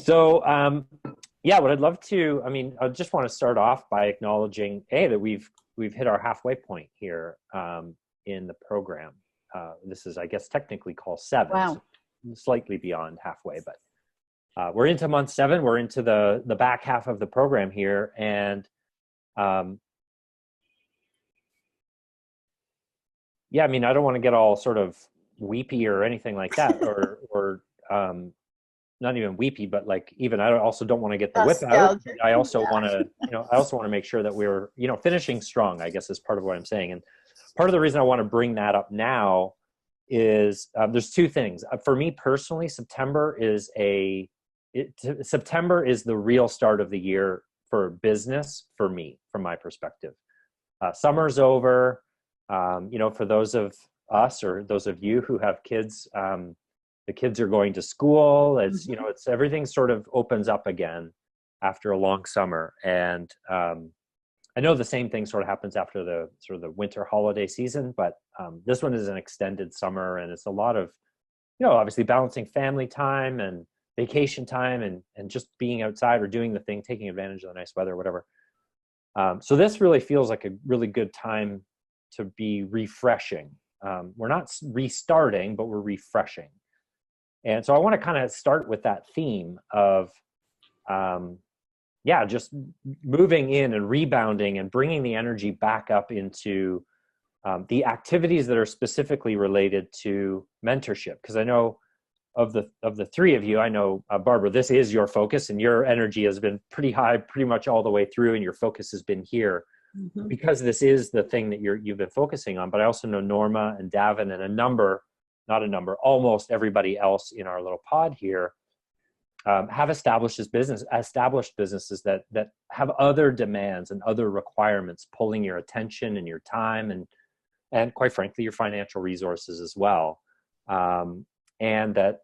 Yeah, what I'd love to, I mean, I just want to start off by acknowledging, that we've hit our halfway point here in the program. This is, I guess, technically call 7, Wow. so slightly beyond halfway, but we're into month 7. We're into the back half of the program here, and yeah, I mean, I don't want to get all sort of weepy or anything like that, or not even weepy, but like, even I also don't want to get the whip out. Nostalgic. I also Yeah. want to, I also want to make sure that we're, finishing strong, I guess, is part of what I'm saying. And part of the reason I want to bring that up now is there's 2 things. For me personally, September is September is the real start of the year for business for me, from my perspective. Summer's over. For those of us or those of you who have kids, the kids are going to school. It's, it's everything sort of opens up again after a long summer. And I know the same thing sort of happens after the sort of the winter holiday season, but this one is an extended summer, and it's a lot of, obviously balancing family time and vacation time and just being outside or doing the thing, taking advantage of the nice weather, whatever. So this really feels like a really good time to be refreshing. We're not restarting, but we're refreshing. And so I want to kind of start with that theme of, just moving in and rebounding and bringing the energy back up into the activities that are specifically related to mentorship. Because I know of the 3 of you, I know, Barbara, this is your focus, and your energy has been pretty high pretty much all the way through, and your focus has been here because this is the thing that you've been focusing on. But I also know Norma and Davin and almost everybody else in our little pod here have established businesses that have other demands and other requirements pulling your attention and your time and quite frankly your financial resources as well. And that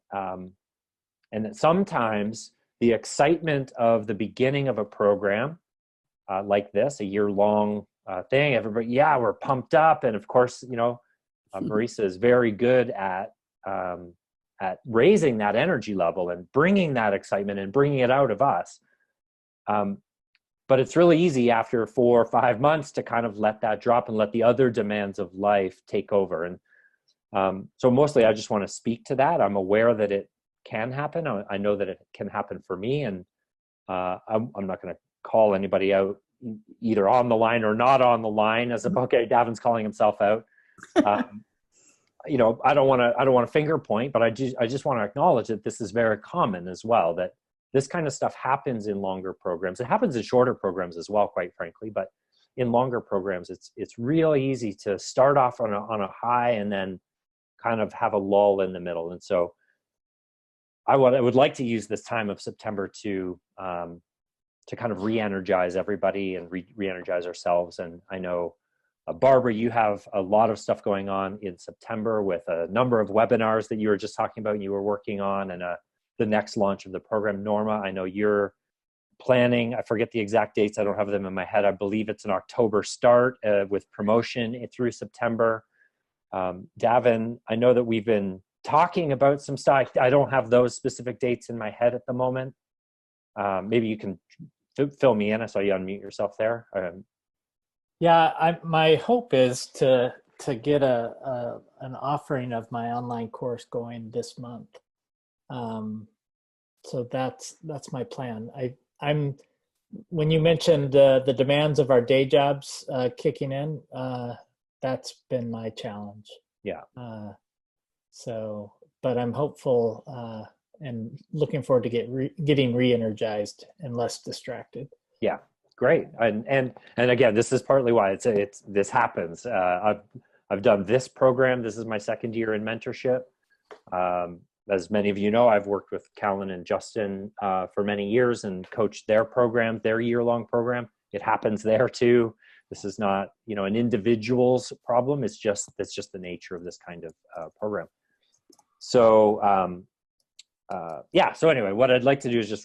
sometimes the excitement of the beginning of a program like this, a year-long thing, everybody, we're pumped up, and of course, Marisa is very good at raising that energy level and bringing that excitement and bringing it out of us. But it's really easy after 4 or 5 months to kind of let that drop and let the other demands of life take over. And so mostly I just want to speak to that. I'm aware that it can happen. I know that it can happen for me, and I'm not going to call anybody out either on the line or not on the line, as okay, Davin's calling himself out. I don't want to finger point, but I just want to acknowledge that this is very common as well, that this kind of stuff happens in longer programs. It happens in shorter programs as well, quite frankly, but in longer programs, it's real easy to start off on a high and then kind of have a lull in the middle. And so I would like to use this time of September to kind of re-energize everybody and re-energize ourselves. And I know, Barbara, you have a lot of stuff going on in September with a number of webinars that you were just talking about and you were working on, and the next launch of the program. Norma, I know you're planning, I forget the exact dates, I don't have them in my head. I believe it's an October start with promotion through September. Davin, I know that we've been talking about some stuff. I don't have those specific dates in my head at the moment. Maybe you can fill me in. I saw you unmute yourself there. Yeah, my hope is to get an offering of my online course going this month. So that's my plan. I'm when you mentioned the demands of our day jobs kicking in, that's been my challenge. Yeah. But I'm hopeful and looking forward to getting re-energized and less distracted. Yeah. Great. And again, this is partly why this happens. I've done this program. This is my 2nd year in mentorship. As many of you know, I've worked with Callan and Justin for many years and coached their program, their year-long program. It happens there too. This is not, an individual's problem. It's just the nature of this kind of program. So so anyway, what I'd like to do is just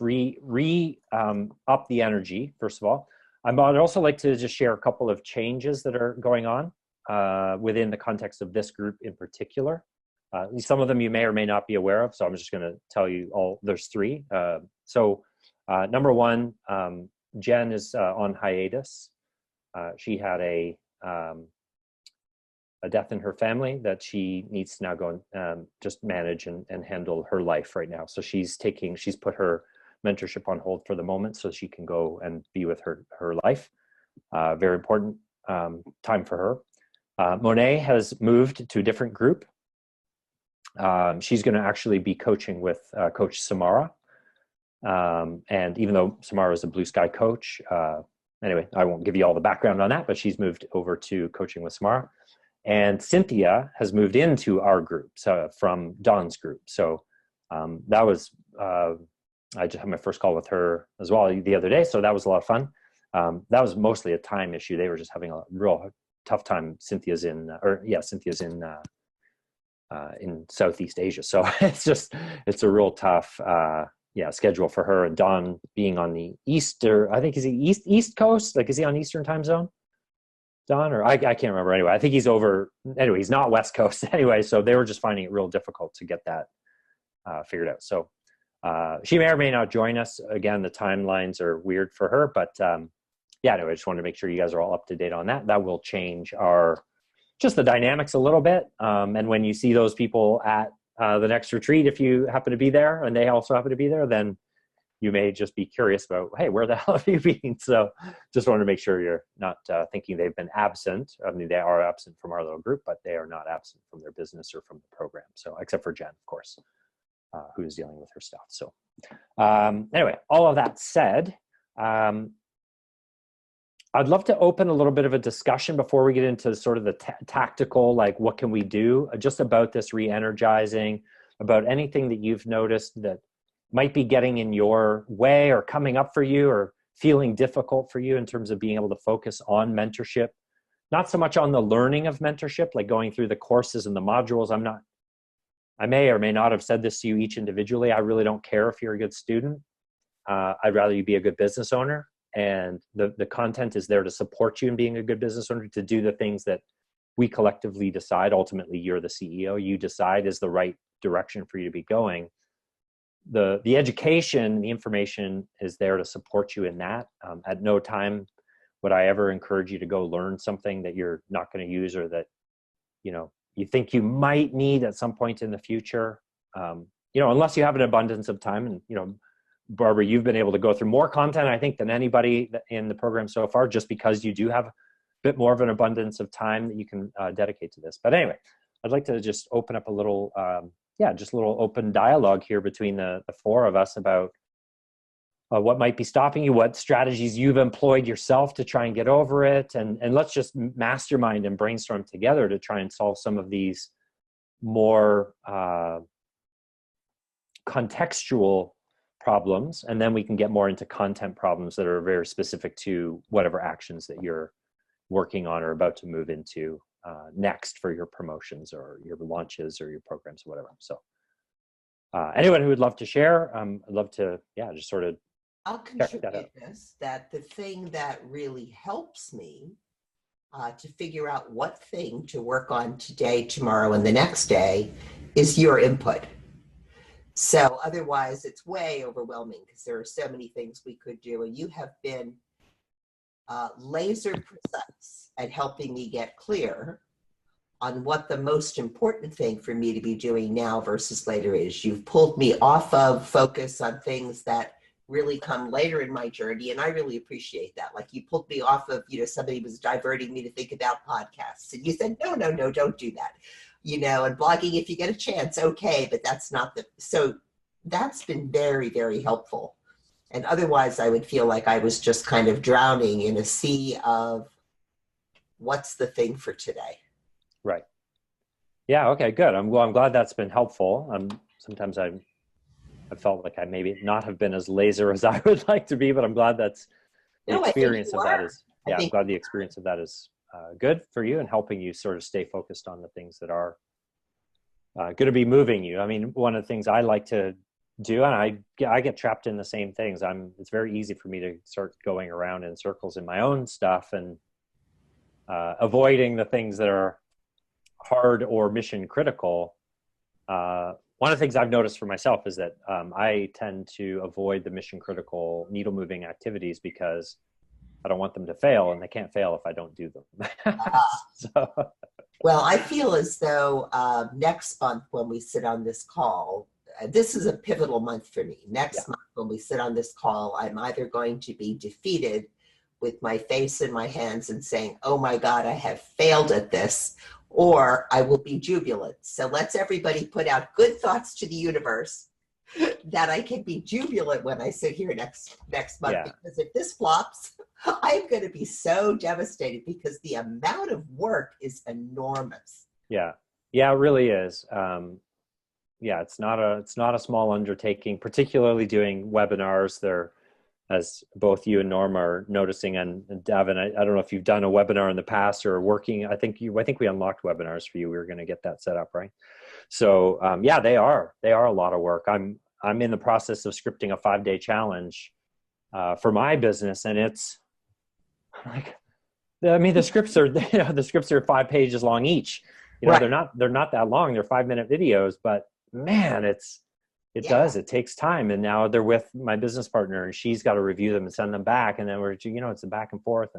up the energy, first of all. I'd also like to just share a couple of changes that are going on within the context of this group in particular. Some of them you may or may not be aware of. So I'm just going to tell you all. There's three. Number one, Jen is on hiatus. She had a death in her family that she needs to now go and just manage and handle her life right now. So she's put her mentorship on hold for the moment so she can go and be with her life. Very important time for her. Monet has moved to a different group. She's going to actually be coaching with Coach Samara. And even though Samara is a Blue Sky coach, anyway, I won't give you all the background on that, but she's moved over to coaching with Samara. And Cynthia has moved into our group, so from Dawn's group. So that was, I just had my first call with her as well the other day. So that was a lot of fun. That was mostly a time issue. They were just having a real tough time. Cynthia's in Southeast Asia. So it's a real tough, schedule for her. And Don being on the is he East Coast? Like, is he on Eastern time zone? Don, or I can't remember. Anyway, I think he's he's not West Coast anyway. So they were just finding it real difficult to get that figured out. So she may or may not join us. Again, the timelines are weird for her, but anyway, I just wanted to make sure you guys are all up to date on that. That will change just the dynamics a little bit. And when you see those people at the next retreat, if you happen to be there and they also happen to be there, then you may just be curious about, hey, where the hell have you been? So just wanted to make sure you're not thinking they've been absent. I mean, they are absent from our little group, but they are not absent from their business or from the program. So except for Jen, of course, who's dealing with her stuff. So anyway, all of that said, I'd love to open a little bit of a discussion before we get into sort of the tactical, like what can we do just about this re-energizing, about anything that you've noticed that might be getting in your way or coming up for you or feeling difficult for you in terms of being able to focus on mentorship. Not so much on the learning of mentorship, like going through the courses and the modules. I may or may not have said this to you each individually. I really don't care if you're a good student. I'd rather you be a good business owner. And the content is there to support you in being a good business owner, to do the things that we collectively decide. Ultimately, you're the CEO. You decide is the right direction for you to be going. The education, the information is there to support you in that. At no time would I ever encourage you to go learn something that you're not going to use or that, you think you might need at some point in the future. Unless you have an abundance of time. And, Barbara, you've been able to go through more content, I think, than anybody in the program so far, just because you do have a bit more of an abundance of time that you can dedicate to this. But anyway, I'd like to just open up a little, just a little open dialogue here between the four of us about what might be stopping you, what strategies you've employed yourself to try and get over it. And let's just mastermind and brainstorm together to try and solve some of these more contextual problems, and then we can get more into content problems that are very specific to whatever actions that you're working on or about to move into next for your promotions or your launches or your programs or whatever. So anyone who would love to share, I'd love to, just sort of I'll contribute this, that the thing that really helps me to figure out what thing to work on today, tomorrow, and the next day is your input. So otherwise it's way overwhelming because there are so many things we could do, and you have been laser precise at helping me get clear on what the most important thing for me to be doing now versus later is. You've pulled me off of focus on things that really come later in my journey, and I really appreciate that. Like, you pulled me off of, somebody was diverting me to think about podcasts, and you said, no, don't do that. And blogging, if you get a chance, okay, but that's not so that's been very, very helpful. And otherwise I would feel like I was just kind of drowning in a sea of what's the thing for today. Right. Yeah. Okay, good. I'm glad that's been helpful. Sometimes I felt like I maybe not have been as laser as I would like to be, but I'm glad that's the experience of that is, I'm glad the experience of that is good for you and helping you sort of stay focused on the things that are going to be moving you. I mean, one of the things I like to do, and I get trapped in the same things. It's very easy for me to start going around in circles in my own stuff and avoiding the things that are hard or mission critical. one of the things I've noticed for myself is that I tend to avoid the mission critical needle moving activities because I don't want them to fail, and they can't fail if I don't do them. So. Well, I feel as though next month when we sit on this call, this is a pivotal month for me. Next month when we sit on this call, I'm either going to be defeated with my face in my hands and saying, oh my God, I have failed at this, or I will be jubilant. So let's everybody put out good thoughts to the universe that I can be jubilant when I sit here next month. Because if this flops, I'm going to be so devastated because the amount of work is enormous. Yeah, it really is. It's not a small undertaking, particularly doing webinars. They're, as both you and Norma are noticing, and Davin, I don't know if you've done a webinar in the past or working. I think we unlocked webinars for you. We were going to get that set up, right? So they are a lot of work. I'm in the process of scripting a 5-day challenge for my business, and it's like, I mean, the scripts are 5 pages long each. Right. They're not that long. They're 5-minute videos, but man, it takes time. And now they're with my business partner, and she's got to review them and send them back. And then it's a back and forth.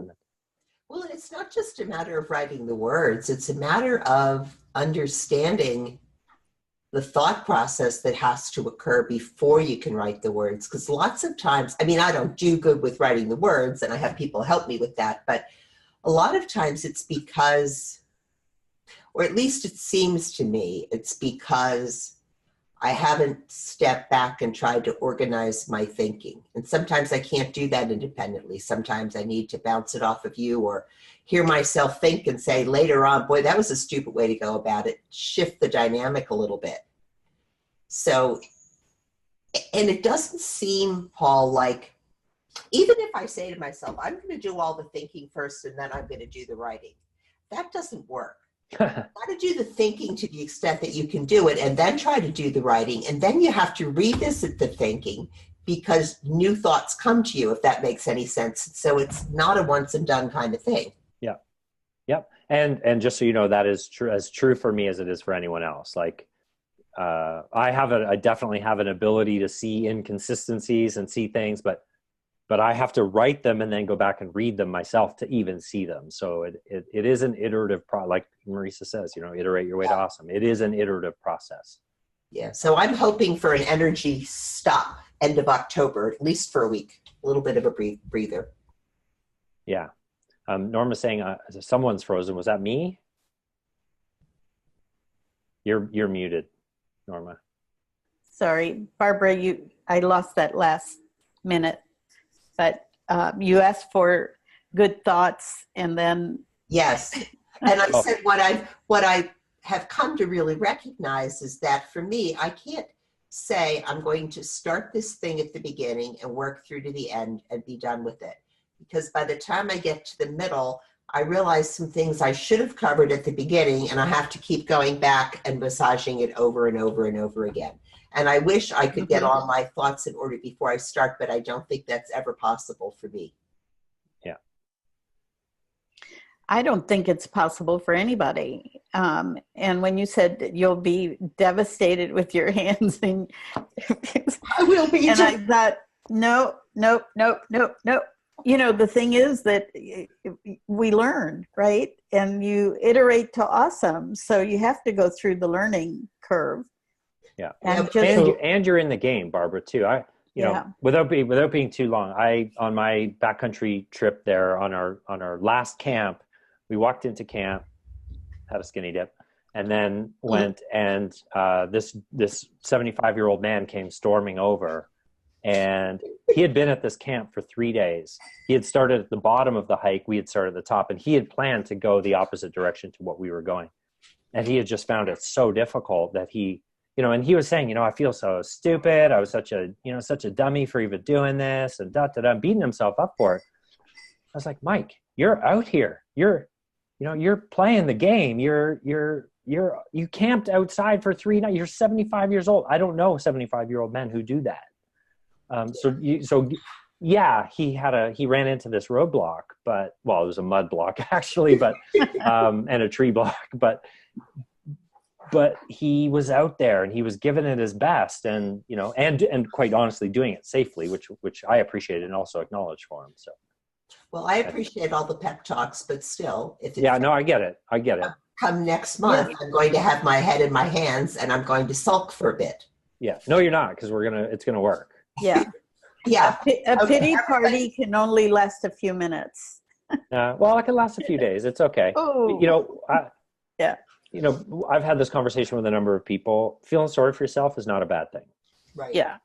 Well, it's not just a matter of writing the words. It's a matter of understanding the thought process that has to occur before you can write the words. Because lots of times, I mean, I don't do good with writing the words, and I have people help me with that. But a lot of times it's because, or at least it seems to me, it's because I haven't stepped back and tried to organize my thinking. And sometimes I can't do that independently. Sometimes I need to bounce it off of you or hear myself think and say later on, boy, that was a stupid way to go about it. Shift the dynamic a little bit. So, and it doesn't seem, Paul, like, even if I say to myself, I'm going to do all the thinking first and then I'm going to do the writing, that doesn't work. You got to do the thinking to the extent that you can do it and then try to do the writing. And then you have to revisit the thinking because new thoughts come to you, if that makes any sense. So it's not a once and done kind of thing. Yeah. Yep. And just so you know, that is true for me as it is for anyone else. Like, I definitely have an ability to see inconsistencies and see things, but I have to write them and then go back and read them myself to even see them. So it is an iterative like Marisa says, iterate your way to awesome. It is an iterative process. Yeah. So I'm hoping for an energy stop end of October, at least for a week, a little bit of a breather. Yeah. Norma's saying someone's frozen. Was that me? You're muted, Norma. Sorry, Barbara, I lost that last minute. But you asked for good thoughts, and then yes, and I said what I have come to really recognize is that for me, I can't say I'm going to start this thing at the beginning and work through to the end and be done with it, because by the time I get to the middle, I realize some things I should have covered at the beginning, and I have to keep going back and massaging it over and over and over again. And I wish I could get all my thoughts in order before I start, but I don't think that's ever possible for me. Yeah. I don't think it's possible for anybody. And when you said that you'll be devastated with your hands, and I will be. And I thought, no. The thing is that we learn, right? And you iterate to awesome. So you have to go through the learning curve. Yeah, and you're in the game, Barbara, too. Without being too long, on my backcountry trip there on our last camp, we walked into camp, had a skinny dip, and then went and this 75-year-old man came storming over, and he had been at this camp for 3 days. He had started at the bottom of the hike, we had started at the top, and he had planned to go the opposite direction to what we were going, and he had just found it so difficult that he. And he was saying, I feel so stupid. I was such a dummy for even doing this, and beating himself up for it. I was like, Mike, you're out here. You're playing the game. You camped outside for 3 nights. You're 75 years old. I don't know 75-year-old men who do that. He ran into this roadblock, it was a mud block actually, but and a tree block, but but he was out there and he was giving it his best, and and quite honestly doing it safely, which I appreciated and also acknowledged for him. So, Well, I appreciate all the pep talks, but still, if it's yeah, no, I get it. come next month, I'm going to have my head in my hands and I'm going to sulk for a bit. Yeah, no, you're not, because it's gonna work. Yeah. Yeah. A pity party can only last a few minutes. Well, it can last a few days. It's okay. Oh. Yeah. I've had this conversation with a number of people. Feeling sorry for yourself is not a bad thing. Right. Yeah.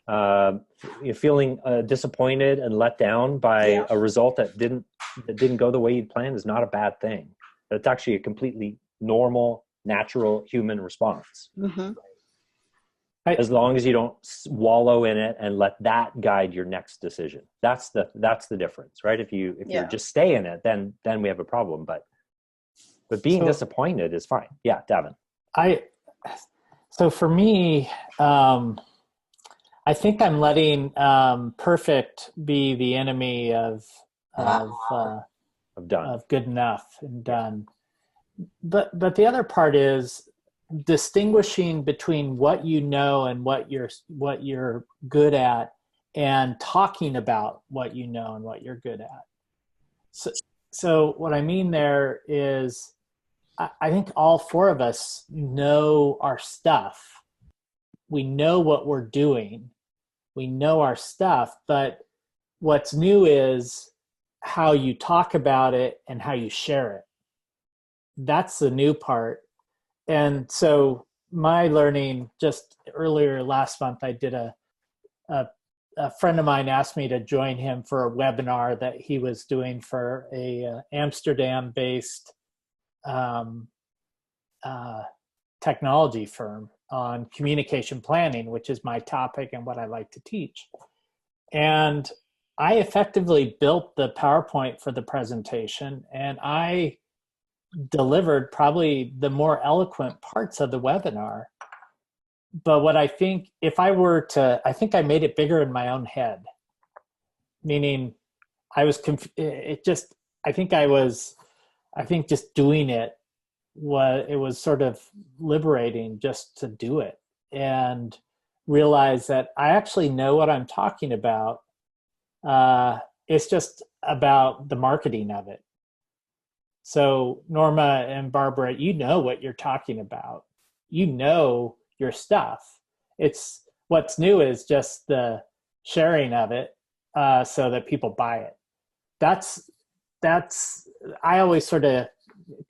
You're feeling disappointed and let down by a result that didn't go the way you'd planned is not a bad thing. That's actually a completely normal, natural human response. Mm-hmm. As long as you don't wallow in it and let that guide your next decision. That's the difference, right? If you just stay in it, then we have a problem. But being disappointed is fine. Yeah, Davin. So for me, I think I'm letting perfect be the enemy of done. Of good enough and done. But the other part is distinguishing between what you know and what you're good at, and talking about what you know and what you're good at. So what I mean there is, I think all four of us know our stuff. We know what we're doing. We know our stuff, but what's new is how you talk about it and how you share it. That's the new part. And so my learning, just earlier last month, I did a friend of mine asked me to join him for a webinar that he was doing for a Amsterdam-based technology firm on communication planning, which is my topic and what I like to teach. And I effectively built the PowerPoint for the presentation, and I delivered probably the more eloquent parts of the webinar. But what I think, I think I made it bigger in my own head, meaning I think just doing it was sort of liberating just to do it and realize that I actually know what I'm talking about. It's just about the marketing of it. So Norma and Barbara, you know what you're talking about. You know your stuff. It's what's new is just the sharing of it so that people buy it. That's I always sort of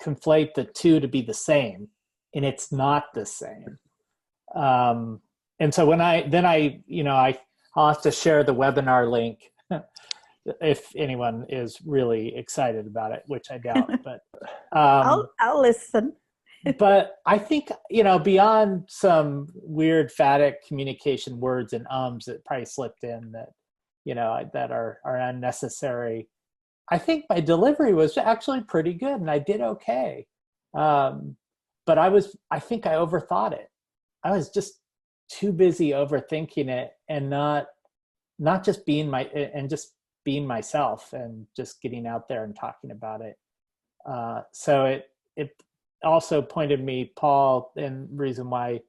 conflate the two to be the same, and it's not the same. And so when I'll have to share the webinar link if anyone is really excited about it, which I doubt, but I'll listen. But I think, beyond some weird phatic communication words and ums that probably slipped in that, that are unnecessary, I think my delivery was actually pretty good and I did okay. But I think I overthought it. I was just too busy overthinking it and not just being myself and just getting out there and talking about it. So it also pointed me, Paul, and reason why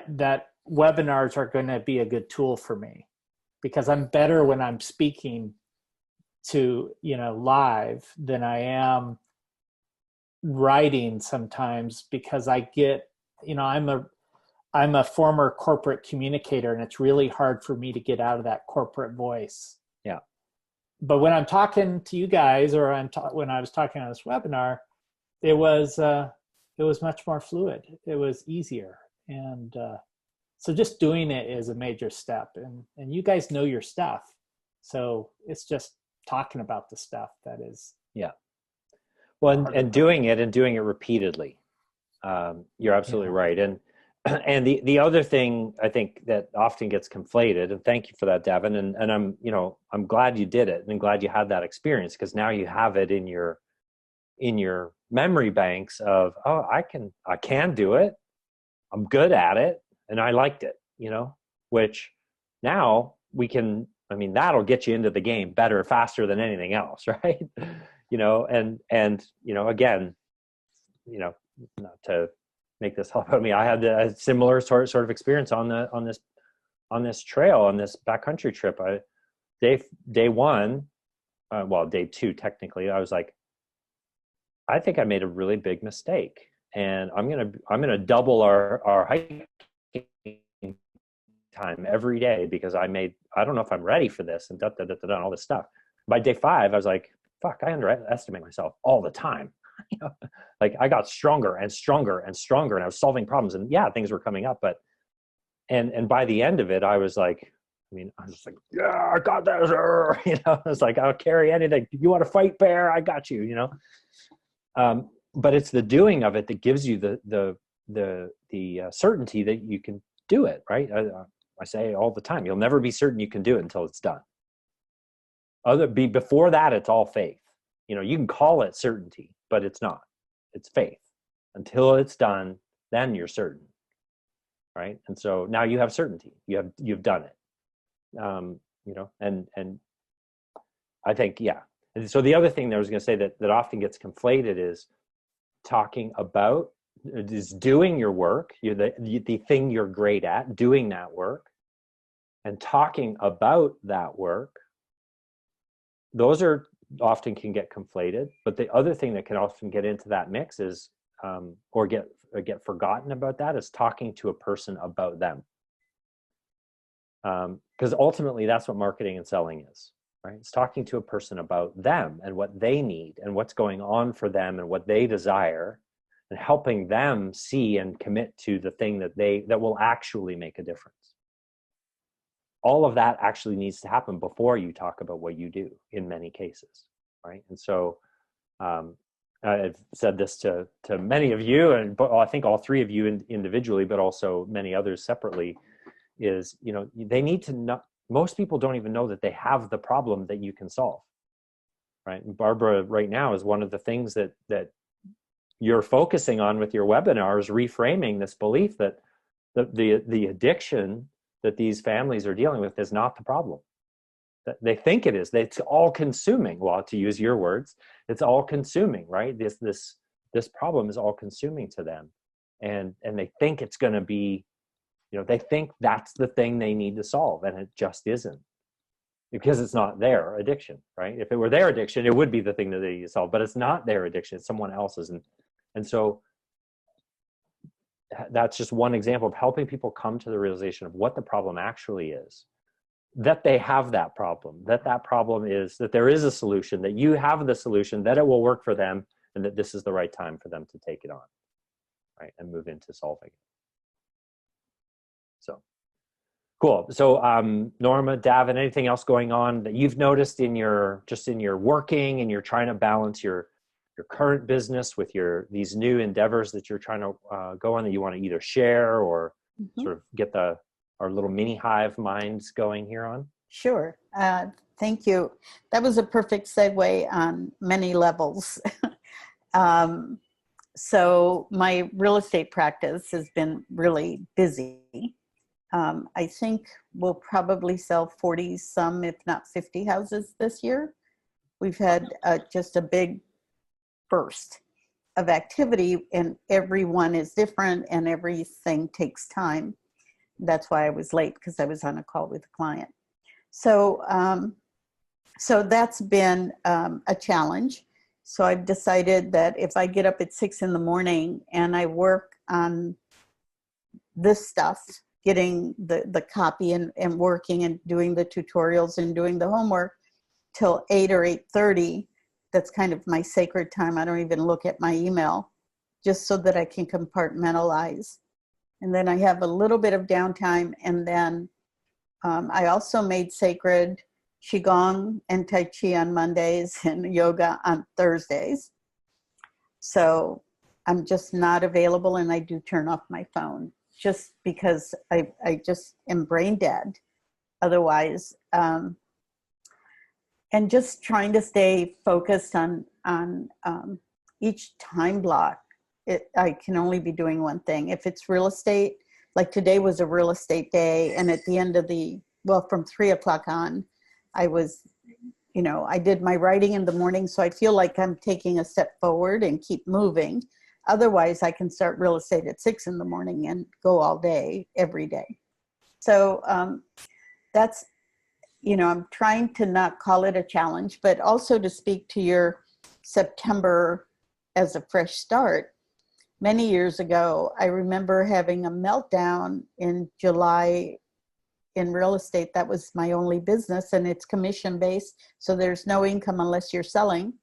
that webinars are going to be a good tool for me, because I'm better when I'm speaking to, live than I am writing sometimes, because I get, I'm a former corporate communicator and it's really hard for me to get out of that corporate voice. Yeah. But when I'm talking to you guys, or when I was talking on this webinar, it was much more fluid. It was easier. And so just doing it is a major step, and you guys know your stuff. So it's just talking about the stuff that is. Yeah. Well, and doing it repeatedly. You're absolutely right. And the other thing I think that often gets conflated, and thank you for that, Davin, and I'm glad you did it, and I'm glad you had that experience, because now you have it in your memory banks of, oh, I can do it, I'm good at it, and I liked it, which now we can, that'll get you into the game better, faster than anything else, right? And again, not to make this help out me. I had a similar sort of experience on this trail, on this backcountry trip. Day one, well, day two technically, I was like, I think I made a really big mistake, and I'm gonna double our hiking time every day because I don't know if I'm ready for this, and all this stuff. By day 5, I was like, fuck, I underestimate myself all the time. Like I got stronger and stronger and stronger, and I was solving problems, and yeah, things were coming up, but and by the end of it, I was like, I was just like, yeah, I got this. I was like, I'll carry anything. You want to fight, bear? I got you. But it's the doing of it that gives you the certainty that you can do it, right? I say all the time, you'll never be certain you can do it until it's done. Before that, it's all faith. You can call it certainty, but it's not. It's faith. Until it's done, then you're certain, right? And so now you have certainty. You've done it. And I think, yeah. And so the other thing that I was going to say that often gets conflated is doing your work, the thing you're great at, doing that work, and talking about that work. Those are often can get conflated, but the other thing that can often get into that mix is, or get forgotten about that, is talking to a person about them. Because ultimately that's what marketing and selling is, right? It's talking to a person about them and what they need and what's going on for them and what they desire, and helping them see and commit to the thing that will actually make a difference. All of that actually needs to happen before you talk about what you do in many cases, right? And so I've said this to many of you, and I think all three of you individually, but also many others separately, is, they need to know. Most people don't even know that they have the problem that you can solve, right? And Barbara right now is one of the things that you're focusing on with your webinars, reframing this belief that the addiction that these families are dealing with is not the problem. That they think it is. It's all consuming. Well, to use your words, it's all consuming, right? This problem is all consuming to them, and they think it's going to be, they think that's the thing they need to solve, and it just isn't, because it's not their addiction, right? If it were their addiction, it would be the thing that they need to solve, but it's not their addiction, it's someone else's. And so that's just one example of helping people come to the realization of what the problem actually is, that they have that problem is that there is a solution, that you have the solution, that it will work for them, and that this is the right time for them to take it on, right? And move into solving it. So cool. So Norma, Davin, anything else going on that you've noticed in your working, and you're trying to balance your current business with these new endeavors that you're trying to go on, that you want to either share or sort of get our little mini hive minds going here on? Sure. Thank you. That was a perfect segue on many levels. So my real estate practice has been really busy. I think we'll probably sell 40 some, if not 50 houses this year. We've had just a big burst of activity, and everyone is different and everything takes time. That's why I was late, because I was on a call with a client. So that's been a challenge. So I've decided that if I get up at 6 in the morning and I work on this stuff, getting the copy and working and doing the tutorials and doing the homework till 8 or 8:30, that's kind of my sacred time. I don't even look at my email, just so that I can compartmentalize. And then I have a little bit of downtime, and then I also made sacred Qigong and Tai Chi on Mondays and yoga on Thursdays. So I'm just not available, and I do turn off my phone just because I just am brain dead otherwise. And just trying to stay focused on each time block. I can only be doing one thing. If it's real estate, like today was a real estate day, and at the end of from 3 o'clock on, I was, I did my writing in the morning, so I feel like I'm taking a step forward and keep moving. Otherwise, I can start real estate at 6 in the morning and go all day, every day. So that's, you know, I'm trying to not call it a challenge, but also to speak to your September as a fresh start. Many years ago, I remember having a meltdown in July in real estate. That was my only business, and it's commission based. So there's no income unless you're selling.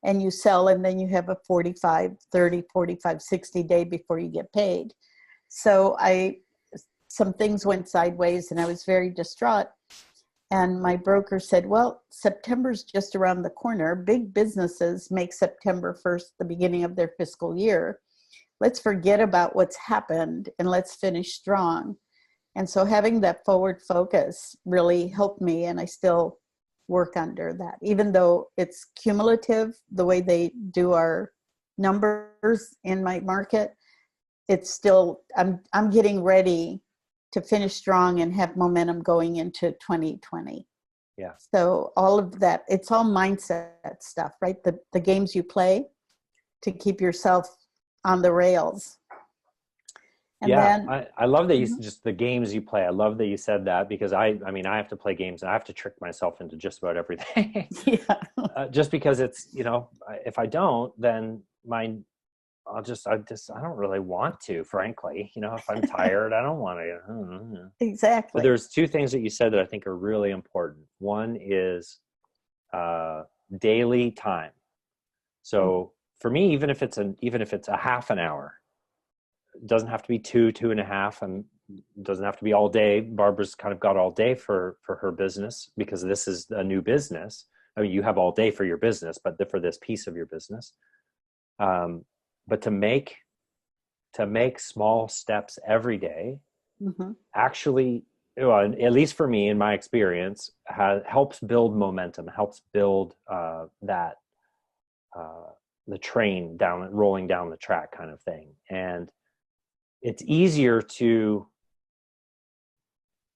And you sell, and then you have a 45, 30, 45, 60 day before you get paid. So some things went sideways and I was very distraught. And my broker said, well, September's just around the corner. Big businesses make September 1st the beginning of their fiscal year. Let's forget about what's happened and let's finish strong. And so having that forward focus really helped me, and I still work under that. Even though it's cumulative, the way they do our numbers in my market, it's still, I'm getting ready to finish strong and have momentum going into 2020. Yeah. So all of that, it's all mindset stuff, right? The games you play to keep yourself on the rails. And yeah, then, I love that you just the games you play. I love that you said that, because I mean, I have to play games and I have to trick myself into just about everything. yeah. Just because it's, you know, if I don't, then I don't really want to, frankly. You know, if I'm tired, I don't want to. Exactly. But there's two things that you said that I think are really important. One is daily time. So for me, even if it's a half an hour, it doesn't have to be 2.5, and it doesn't have to be all day. Barbara's kind of got all day for her business, because this is a new business. I mean, you have all day for your business, but for this piece of your business. But to make small steps every day, actually, well, at least for me, in my experience, helps build momentum, helps build the train rolling down the track kind of thing. And it's easier to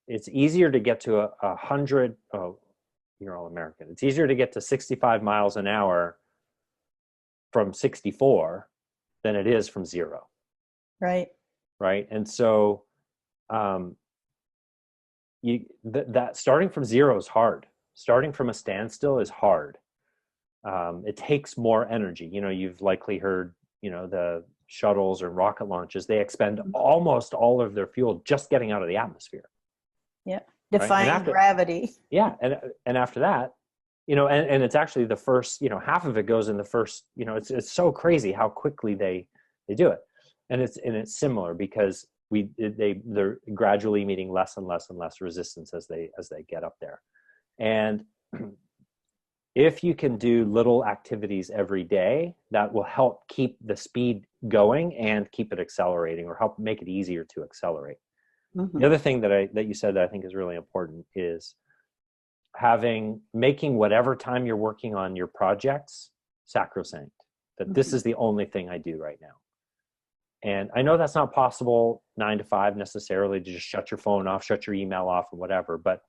get to 100. Oh, you're all American. It's easier to get to 65 miles an hour from 64 than it is from 0. Right. Right. And so that starting from 0 is hard. Starting from a standstill is hard. It takes more energy. You know, you've likely heard, you know, the shuttles or rocket launches, they expend almost all of their fuel just getting out of the atmosphere. Yeah. Right? Defying gravity. Yeah. And after that, you know, and it's actually the first, you know, half of it goes in the first, you know, it's so crazy how quickly they do it. And it's similar, because they're gradually meeting less and less and less resistance as they get up there. And if you can do little activities every day, that will help keep the speed going and keep it accelerating, or help make it easier to accelerate. The other thing that you said that I think is really important is making whatever time you're working on your projects sacrosanct. That this is the only thing I do right now. And I know that's not possible 9 to 5 necessarily, to just shut your phone off, shut your email off, or whatever. But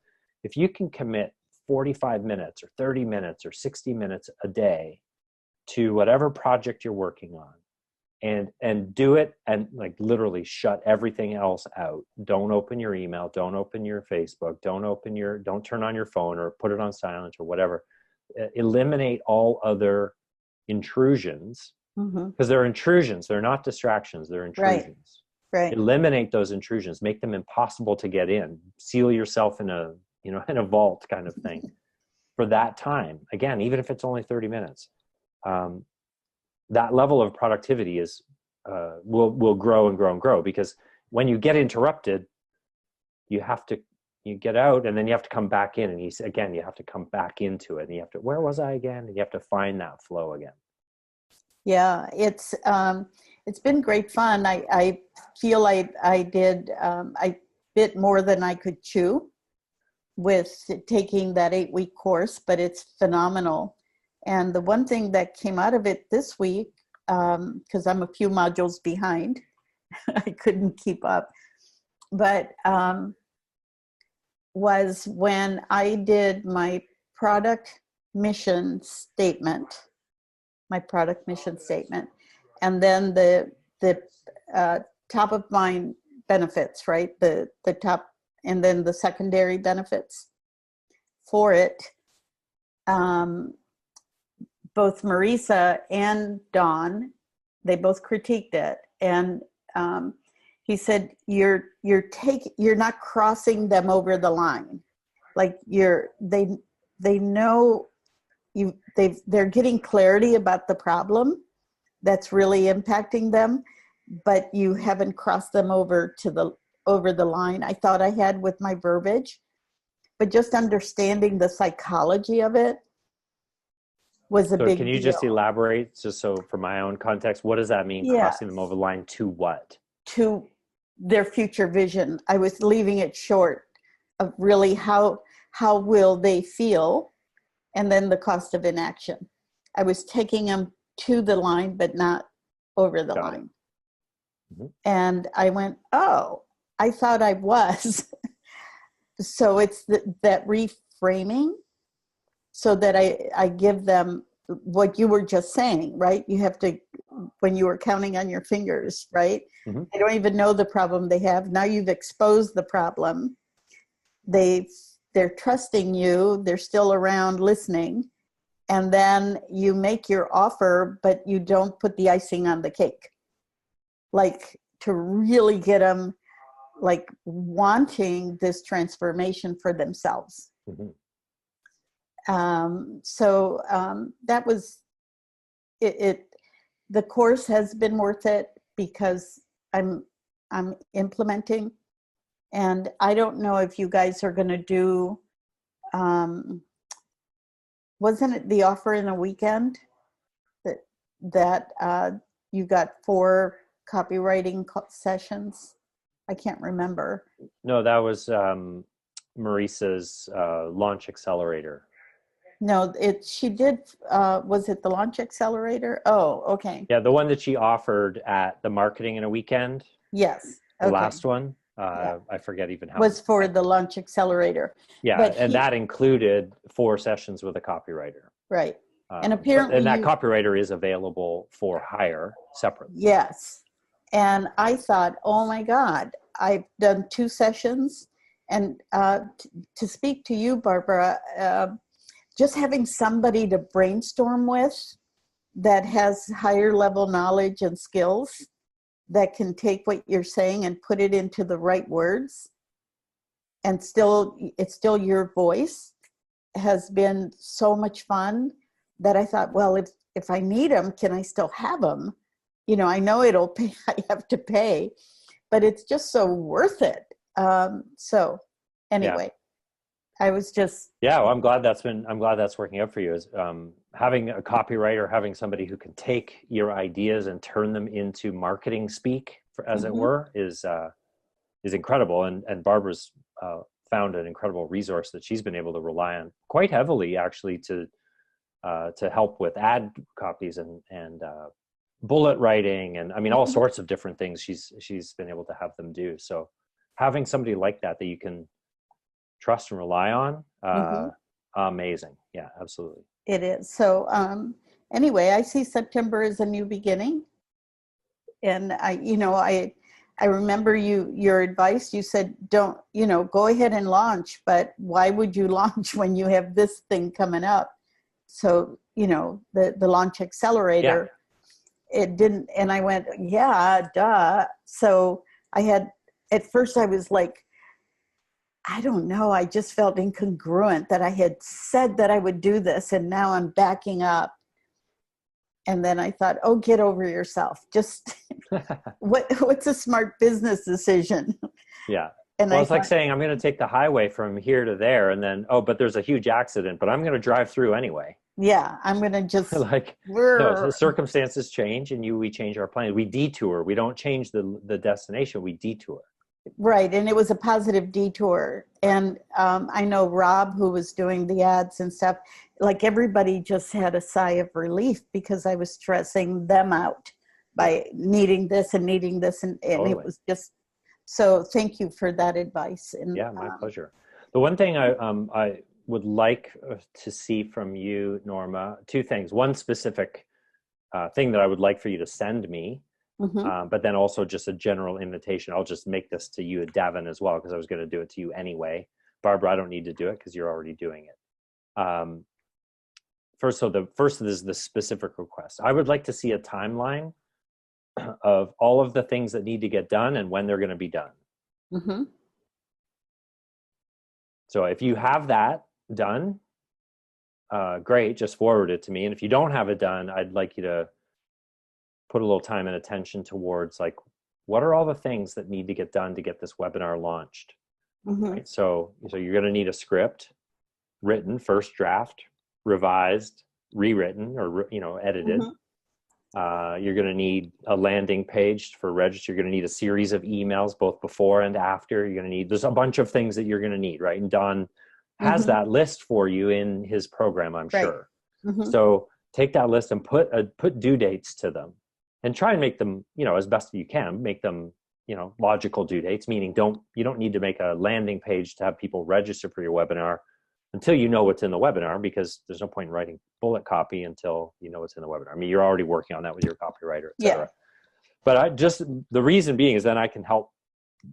if you can commit 45 minutes or 30 minutes or 60 minutes a day to whatever project you're working on, and do it, and like literally shut everything else out. Don't open your email, don't open your Facebook, don't turn on your phone or put it on silent or whatever. Eliminate all other intrusions, because they're intrusions, they're not distractions, they're intrusions. Right. Eliminate those intrusions, make them impossible to get in, seal yourself in a vault kind of thing for that time. Again, even if it's only 30 minutes. That level of productivity is will grow and grow and grow, because when you get interrupted, you get out, and then you have to come back in, and you have to come back into it, and you have to, where was I again? And you have to find that flow again. Yeah, it's been great fun. I feel I did I bit more than I could chew with taking that 8-week course, but it's phenomenal. And the one thing that came out of it this week, because I'm a few modules behind, I couldn't keep up, but was when I did my product mission statement. and then the top of mind benefits, right? The top, and then the secondary benefits for it. Both Marisa and Don, they both critiqued it, and he said you're not crossing them over the line, like they know they're getting clarity about the problem that's really impacting them, but you haven't crossed them over the line. I thought I had with my verbiage, but just understanding the psychology of it was a big deal. Can you just elaborate, just so for my own context, what does that mean, crossing them over the line to what? To their future vision. I was leaving it short of really how will they feel, and then the cost of inaction. I was taking them to the line, but not over the line. Mm-hmm. And I went, oh, I thought I was. So it's that reframing, so that I give them what you were just saying, right? You have to, when you were counting on your fingers, right? Mm-hmm. They don't even know the problem they have. Now you've exposed the problem. They're trusting you. They're still around listening. And then you make your offer, but you don't put the icing on the cake. Like, to really get them like wanting this transformation for themselves. Mm-hmm. That was it. The course has been worth it because I'm implementing, and I don't know if you guys are going to do. Wasn't it the offer in a weekend that you got 4 copywriting sessions? I can't remember. No, that was Marisa's launch accelerator. No, she did, was it the launch accelerator? Oh, okay. Yeah, the one that she offered at the marketing in a weekend. Yes. The last one, I forget even how. Was for the launch accelerator. Yeah, and that included 4 sessions with a copywriter. Right. And apparently. And that copywriter is available for hire separately. Yes. And I thought, oh my God, I've done 2 sessions. And to speak to you, Barbara, just having somebody to brainstorm with that has higher level knowledge and skills that can take what you're saying and put it into the right words, and it's still your voice, has been so much fun that I thought, well, if I need them, can I still have them? You know, I know it'll pay, I have to pay, but it's just so worth it. So anyway. I was just well, I'm glad that's working out for you. Is having a copywriter, having somebody who can take your ideas and turn them into marketing speak, as it were, is incredible. And Barbara's found an incredible resource that she's been able to rely on quite heavily, actually, to help with ad copies and bullet writing, and I mean all sorts of different things. She's been able to have them do. So having somebody like that you can trust and rely on, amazing. Yeah, absolutely. It is. So anyway, I see September as a new beginning. And I remember your advice. You said, don't, go ahead and launch, but why would you launch when you have this thing coming up? So, the launch accelerator, it didn't, and I went, yeah, duh. So at first I was like, I don't know. I just felt incongruent that I had said that I would do this, and now I'm backing up. And then I thought, oh, get over yourself. Just what's a smart business decision? Yeah. And it's like saying, I'm going to take the highway from here to there, and then, but there's a huge accident, but I'm going to drive through anyway. Yeah. I'm going to just no, the circumstances change, and we change our plan. We detour. We don't change the destination. We detour. Right. And it was a positive detour. And I know Rob, who was doing the ads and stuff, like everybody just had a sigh of relief because I was stressing them out by needing this. And totally. It was just, so thank you for that advice. And, yeah, my pleasure. The one thing I would like to see from you, Norma, 2 things. One specific thing that I would like for you to send me. Mm-hmm. But then also just a general invitation. I'll just make this to you, Devin, as well, because I was going to do it to you anyway. Barbara, I don't need to do it because you're already doing it. First is the specific request. I would like to see a timeline of all of the things that need to get done and when they're going to be done. Mm-hmm. So if you have that done, great, just forward it to me. And if you don't have it done, I'd like you to put a little time and attention towards, like, what are all the things that need to get done to get this webinar launched? Mm-hmm. Right? So you're going to need a script written, first draft, revised, rewritten, or edited. Mm-hmm. You're going to need a landing page for register. You're going to need a series of emails, both before and after. You're going to need, there's a bunch of things that you're going to need, right? And Don has Mm-hmm. that list for you in his program, I'm Right. sure. Mm-hmm. So take that list and put due dates to them, and try and make them, as best you can, make them, logical due dates, meaning you don't need to make a landing page to have people register for your webinar until you know what's in the webinar, because there's no point in writing bullet copy until you know what's in the webinar. I mean, you're already working on that with your copywriter, et cetera. Yeah. But the reason being is then I can help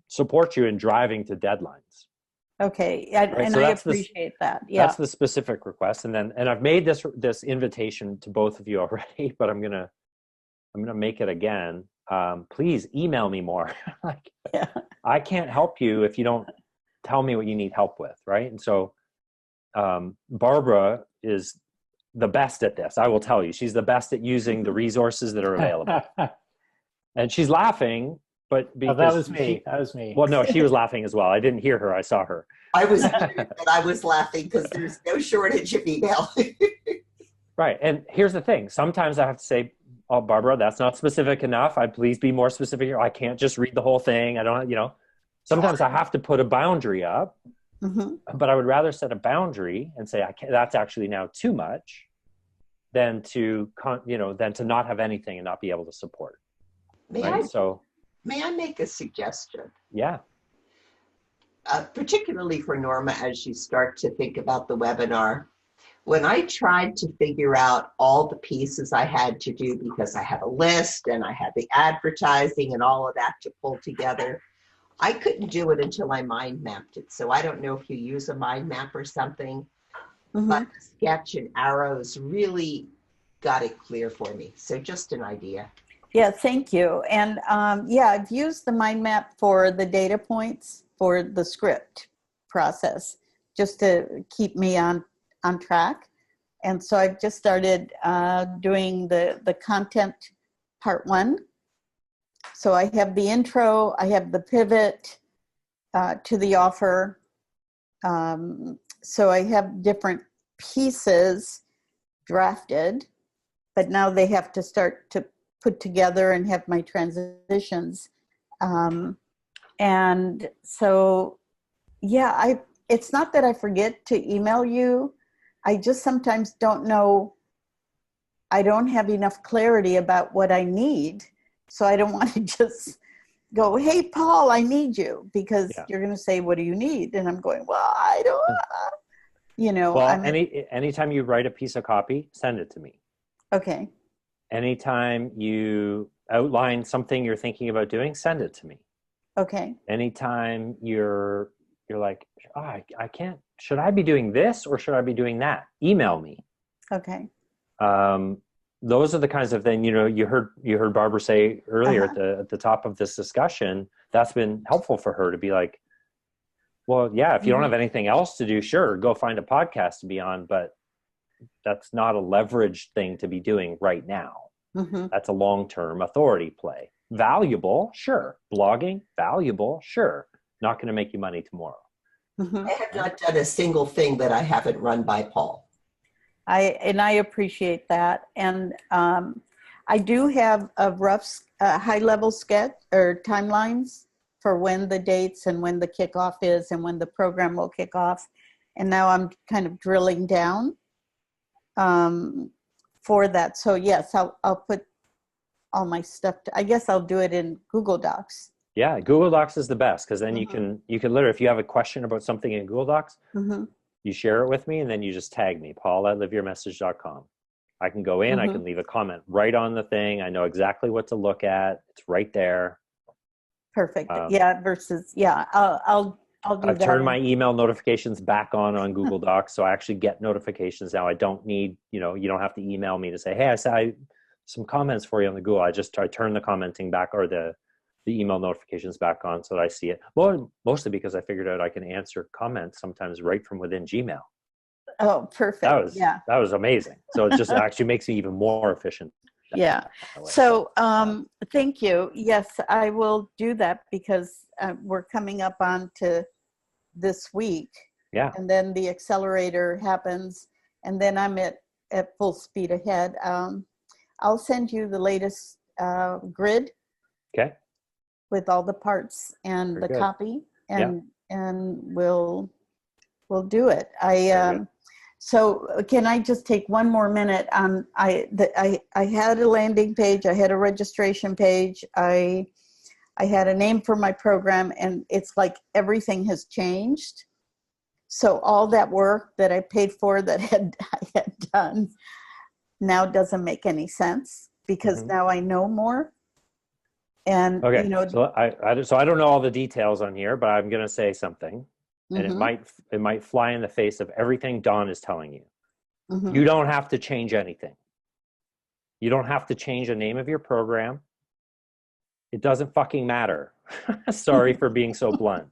support you in driving to deadlines. Okay. Right? So I that's appreciate that. Yeah. That's the specific request. And I've made this invitation to both of you already, but I'm gonna make it again. Please email me more. Like, Yeah. I can't help you if you don't tell me what you need help with, right? And so Barbara is the best at this. I will tell you, she's the best at using the reassurances that are available. And she's laughing, but because that was me. That was me. Well, no, she was laughing as well. I didn't hear her. I saw her. I was laughing because there's no shortage of email. Right. And here's the thing. Sometimes I have to say, oh, Barbara, that's not specific enough. Please be more specific here. I can't just read the whole thing. I don't, sometimes I have to put a boundary up, Mm-hmm. but I would rather set a boundary and say, that's actually now too much than to not have anything and not be able to support. May I make a suggestion? Yeah. Particularly for Norma, as you start to think about the webinar. When I tried to figure out all the pieces I had to do, because I had a list and I had the advertising and all of that to pull together, I couldn't do it until I mind mapped it. So I don't know if you use a mind map or something, Mm-hmm. but the sketch and arrows really got it clear for me. So just an idea. Yeah, thank you. And I've used the mind map for the data points for the script process, just to keep me on track. And so I've just started doing the content part 1. So I have the intro, I have the pivot to the offer. So I have different pieces drafted, but now they have to start to put together and have my transitions. And so, it's not that I forget to email you. I just sometimes don't know. I don't have enough clarity about what I need. So I don't want to just go, hey, Paul, I need you, because you're going to say, what do you need? And I'm going, well, I don't, Well, anytime you write a piece of copy, send it to me. Okay. Anytime you outline something you're thinking about doing, send it to me. Okay. Anytime you're like, oh, I can't, should I be doing this or should I be doing that? Email me. Okay. Those are the kinds of things, you heard Barbara say earlier at the top of this discussion. That's been helpful for her to be like, well, yeah, if you don't have anything else to do, sure, go find a podcast to be on, but that's not a leveraged thing to be doing right now. Mm-hmm. That's a long-term authority play. Valuable, sure. Blogging, valuable, sure. Not going to make you money tomorrow. Mm-hmm. I have not done a single thing that I haven't run by Paul. I appreciate that. And I do have a rough high-level sketch or timelines for when the dates and when the kickoff is and when the program will kick off. And now I'm kind of drilling down for that. So yes, I'll put all my stuff. I guess I'll do it in Google Docs. Yeah, Google Docs is the best, because then you can literally, if you have a question about something in Google Docs, you share it with me, and then you just tag me, Paul@liveyourmessage.com. I can go in, I can leave a comment right on the thing. I know exactly what to look at. It's right there. Perfect. Yeah. Versus, yeah, I'll do I've that. turned my email notifications back on Google Docs. So I actually get notifications now. I don't need, you don't have to email me to say, hey, I saw some comments for you on the Google. I turn the commenting back, or the email notifications back on so that I see it. Well, mostly because I figured out I can answer comments sometimes right from within Gmail. Oh, perfect. That was amazing. So it just actually makes me even more efficient. Yeah. So thank you. Yes, I will do that because we're coming up on to this week. Yeah. And then the accelerator happens, and then I'm at full speed ahead. I'll send you the latest grid. Okay. With all the parts and the copy, and we'll do it. So can I just take one more minute? I had a landing page, I had a registration page, I had a name for my program, and it's like everything has changed. So all that work that I paid for that I had done now doesn't make any sense, because now I know more. And okay, so I don't know all the details on here, but I'm going to say something, and it might fly in the face of everything Dawn is telling you. You don't have to change anything. You don't have to change the name of your program. It doesn't fucking matter. Sorry for being so blunt.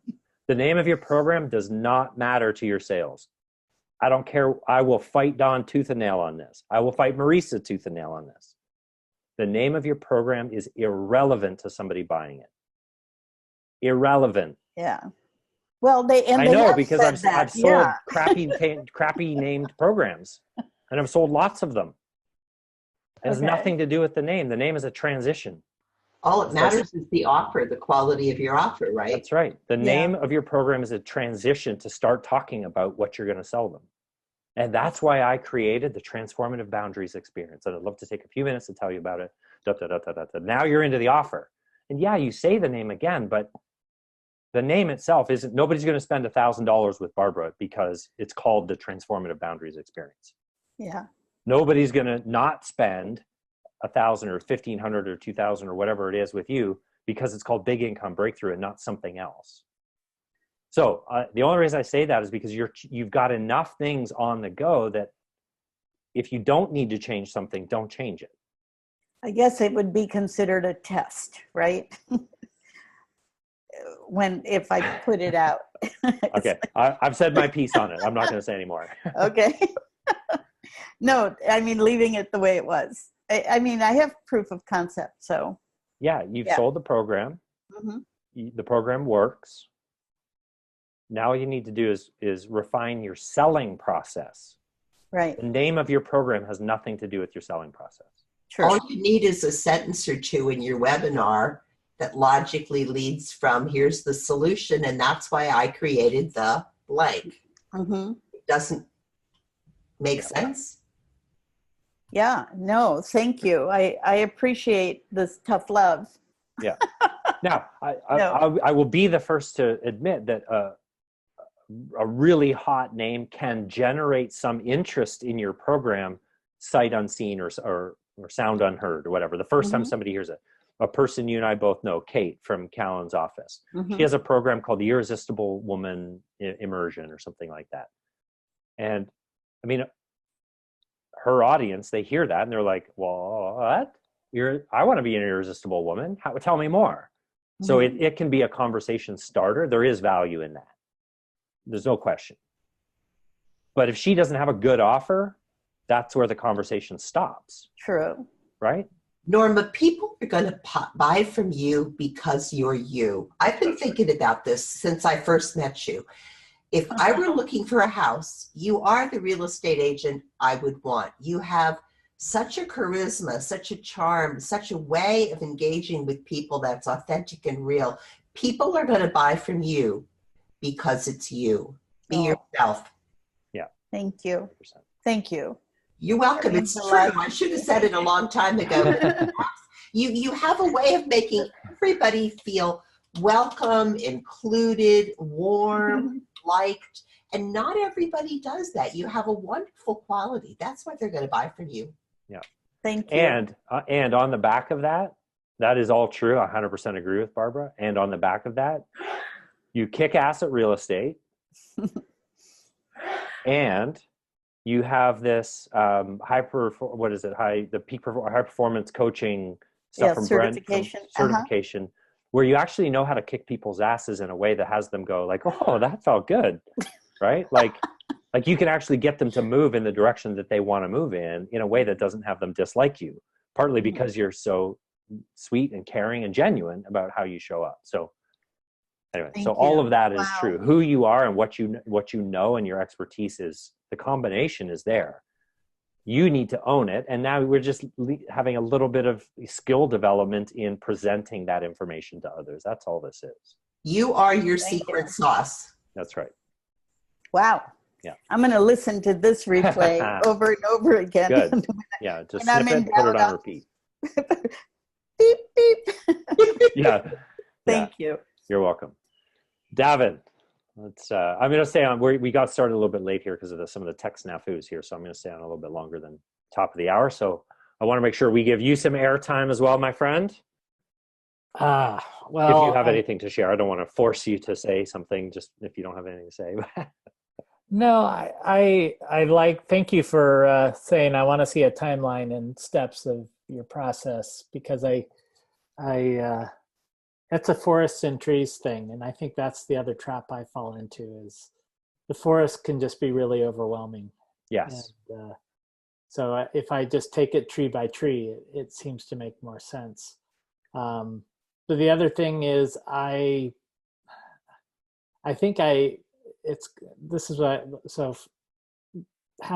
The name of your program does not matter to your sales. I don't care. I will fight Dawn tooth and nail on this. I will fight Marisa tooth and nail on this. The name of your program is irrelevant to somebody buying it. Irrelevant. Yeah. Well, I know, because I've sold crappy named programs, and I've sold lots of them. It has nothing to do with the name. The name is a transition. All it matters is the offer, the quality of your offer, right? That's right. The name of your program is a transition to start talking about what you're going to sell them. And that's why I created the Transformative Boundaries experience. And I'd love to take a few minutes to tell you about it. Now you're into the offer. And yeah, you say the name again, but the name itself isn't, nobody's going to spend $1,000 with Barbara because it's called the Transformative Boundaries experience. Yeah. Nobody's going to not spend $1,000 or $1,500 or $2,000 or whatever it is with you because it's called Big Income Breakthrough and not something else. So the only reason I say that is because you've got enough things on the go that if you don't need to change something, don't change it. I guess it would be considered a test, right? If I put it out. Okay, I've said my piece on it. I'm not going to say any more. Okay. No, I mean, leaving it the way it was. I mean, I have proof of concept, so. Yeah, you've sold the program. The program works. Now all you need to do is refine your selling process. Right. The name of your program has nothing to do with your selling process. True. All you need is a sentence or two in your webinar that logically leads from, here's the solution, and that's why I created the blank. It doesn't make sense? Yeah, no, thank you. I appreciate this tough love. Yeah. Now, I will be the first to admit that a really hot name can generate some interest in your program, sight unseen or sound unheard or whatever. The first time somebody hears it, a person you and I both know, Kate from Callan's office, she has a program called the Irresistible Woman Immersion or something like that. And I mean, her audience, they hear that and they're like, well, what? I want to be an irresistible woman. Tell me more. So it can be a conversation starter. There is value in that. There's no question. But if she doesn't have a good offer, that's where the conversation stops. True. Right? Norma, people are going to buy from you because you're you. I've been thinking about this since I first met you. If I were looking for a house, you are the real estate agent I would want. You have such a charisma, such a charm, such a way of engaging with people that's authentic and real. People are going to buy from you because it's you. Be yourself. Yeah. Thank you. 100%. Thank you. You're welcome. It's true. I should have said it a long time ago. You have a way of making everybody feel welcome, included, warm, liked, and not everybody does that. You have a wonderful quality. That's why they're going to buy from you. Yeah. Thank you. And on the back of that, that is all true. I 100% agree with Barbara. And on the back of that, you kick ass at real estate, and you have this high performance coaching stuff from certification. certification, where you actually know how to kick people's asses in a way that has them go like, oh, that felt good, right? Like you can actually get them to move in the direction that they want to move in a way that doesn't have them dislike you, partly because you're so sweet and caring and genuine about how you show up. So anyway, Thank so all you. of that is Wow. true. Who you are and what you know and your expertise is, the combination is there. You need to own it. And now we're just having a little bit of skill development in presenting that information to others. That's all this is. You are your Thank secret you. sauce. That's right. Wow. Yeah. I'm going to listen to this replay over and over again. Good. Yeah, just When I'm snip in it, put it doubt, on repeat. Beep, beep. Yeah. Thank you. You're welcome. Davin, I'm going to stay on. We got started a little bit late here because of some of the tech snafus here, so I'm going to stay on a little bit longer than top of the hour. So I want to make sure we give you some airtime as well, my friend. Well, if you have anything to share, I don't want to force you to say something just if you don't have anything to say. No, I like, thank you for saying I want to see a timeline and steps of your process, because that's a forests and trees thing. And I think that's the other trap I fall into, is the forest can just be really overwhelming. Yes. And, so if I just take it tree by tree, it seems to make more sense. But the other thing is how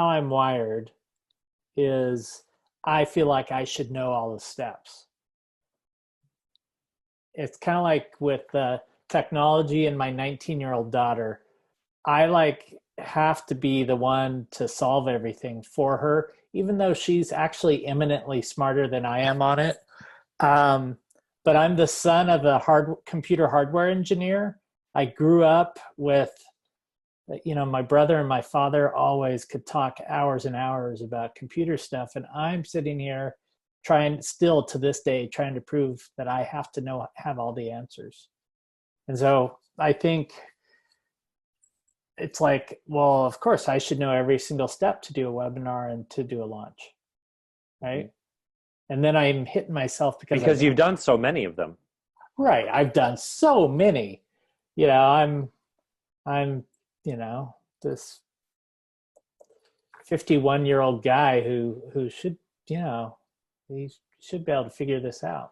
I'm wired is I feel like I should know all the steps. It's kind of like with technology and my 19-year-old daughter. I have to be the one to solve everything for her, even though she's actually eminently smarter than I am on it. But I'm the son of a computer hardware engineer. I grew up with, my brother and my father always could talk hours and hours about computer stuff. And I'm sitting here still to this day, trying to prove that I have to have all the answers. And so I think it's like, well, of course I should know every single step to do a webinar and to do a launch. Right. And then I'm hitting myself because you've done so many of them. Right. I've done so many. I'm this 51-year-old guy who should, he should be able to figure this out.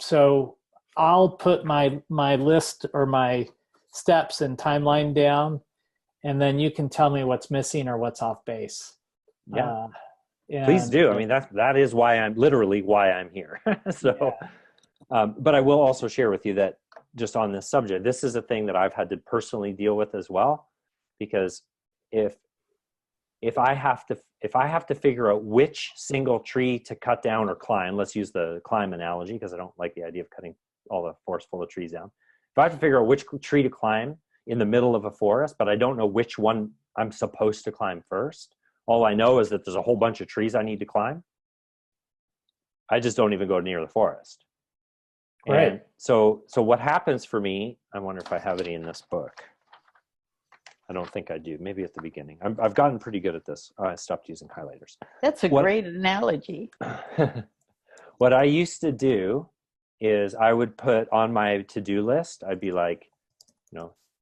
So I'll put my list or my steps and timeline down, and then you can tell me what's missing or what's off base. Yeah. Please do. I mean, that is why I'm here. So, yeah. But I will also share with you that just on this subject, this is a thing that I've had to personally deal with as well, because if I have to figure out which single tree to cut down or climb, let's use the climb analogy because I don't like the idea of cutting all the forest full of trees down. If I have to figure out which tree to climb in the middle of a forest, but I don't know which one I'm supposed to climb first, all I know is that there's a whole bunch of trees I need to climb, I just don't even go near the forest. Right. And so what happens for me, I wonder if I have it in this book. I don't think I do. Maybe at the beginning. I've gotten pretty good at this. I stopped using highlighters. That's a great analogy. What I used to do is I would put on my to-do list, I'd be like,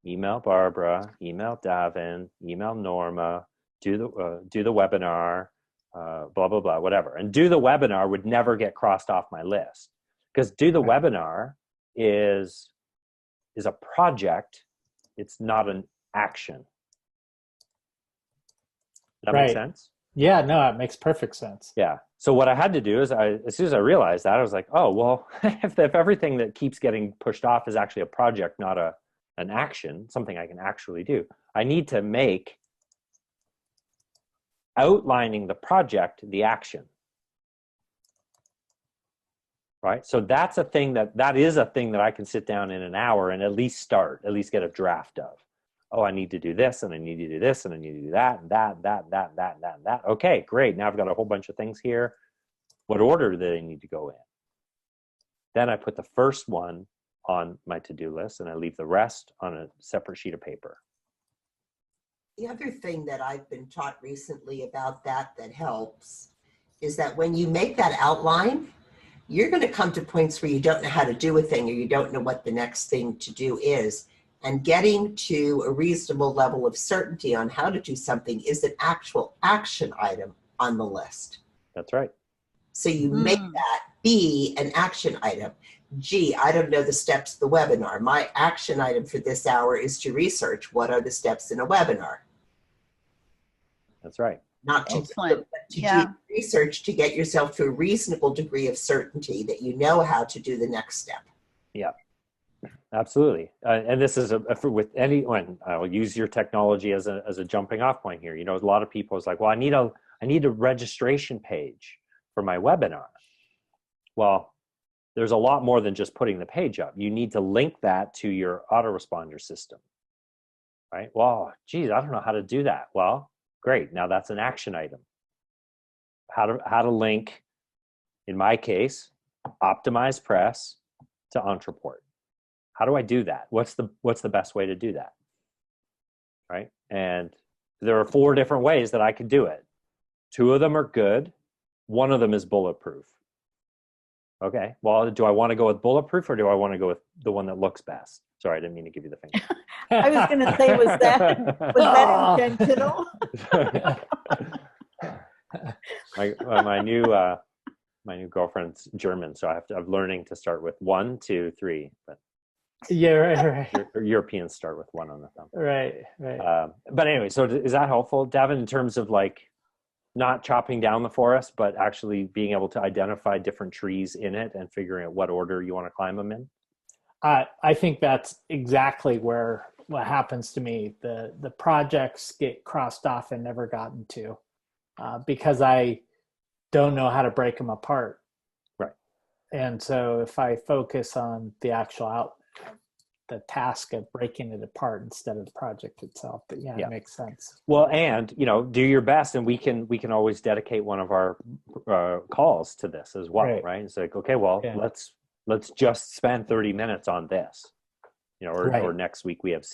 email Barbara, email Davin, email Norma, do the webinar, blah, blah, blah, whatever. And do the webinar would never get crossed off my list, because do the webinar is a project. It's not an action. That makes sense? Yeah, no, it makes perfect sense. Yeah. So what I had to do is as soon as I realized that, I was like, oh, well, if everything that keeps getting pushed off is actually a project, not an action, something I can actually do, I need to make outlining the project the action. Right? So that's a thing that is a thing that I can sit down in an hour and at least get a draft of oh, I need to do this, and I need to do this, and I need to do that, and that. Okay, great. Now I've got a whole bunch of things here. What order do they need to go in? Then I put the first one on my to-do list, and I leave the rest on a separate sheet of paper. The other thing that I've been taught recently about that helps is that when you make that outline, you're going to come to points where you don't know how to do a thing, or you don't know what the next thing to do is. And getting to a reasonable level of certainty on how to do something is an actual action item on the list. That's right. So you make that be an action item. Gee, I don't know the steps of the webinar. My action item for this hour is to research what are the steps in a webinar. That's right. Not to, Excellent. but to Yeah. do research to get yourself to a reasonable degree of certainty that you know how to do the next step. Yeah, absolutely. And this is with anyone. I'll use your technology as a jumping off point here. You know, a lot of people is like, well, I need a registration page for my webinar. Well, there's a lot more than just putting the page up. You need to link that to your autoresponder system, right? Well, geez, I don't know how to do that. Well, great. Now that's an action item. How to link, in my case, Optimize Press to Entreport. How do I do that? What's the best way to do that? Right? And there are 4 different ways that I could do it. 2 of them are good. 1 of them is bulletproof. Okay. Well, do I want to go with bulletproof, or do I want to go with the one that looks best? Sorry, I didn't mean to give you the finger. I was going to say, was that intentional? my new girlfriend's German, so I'm learning to start with 1, 2, 3. But Yeah, right. Europeans start with 1 on the thumb. Right. But anyway, so is that helpful, Davin, in terms of like not chopping down the forest, but actually being able to identify different trees in it and figuring out what order you want to climb them in? I think that's exactly what happens to me. The projects get crossed off and never gotten to because I don't know how to break them apart. Right. And so if I focus on the actual the task of breaking it apart instead of the project itself, but yeah, it makes sense. Well, and do your best, and we can always dedicate one of our calls to this as well, right? It's like, okay, well, let's just spend 30 minutes on this, or next week we have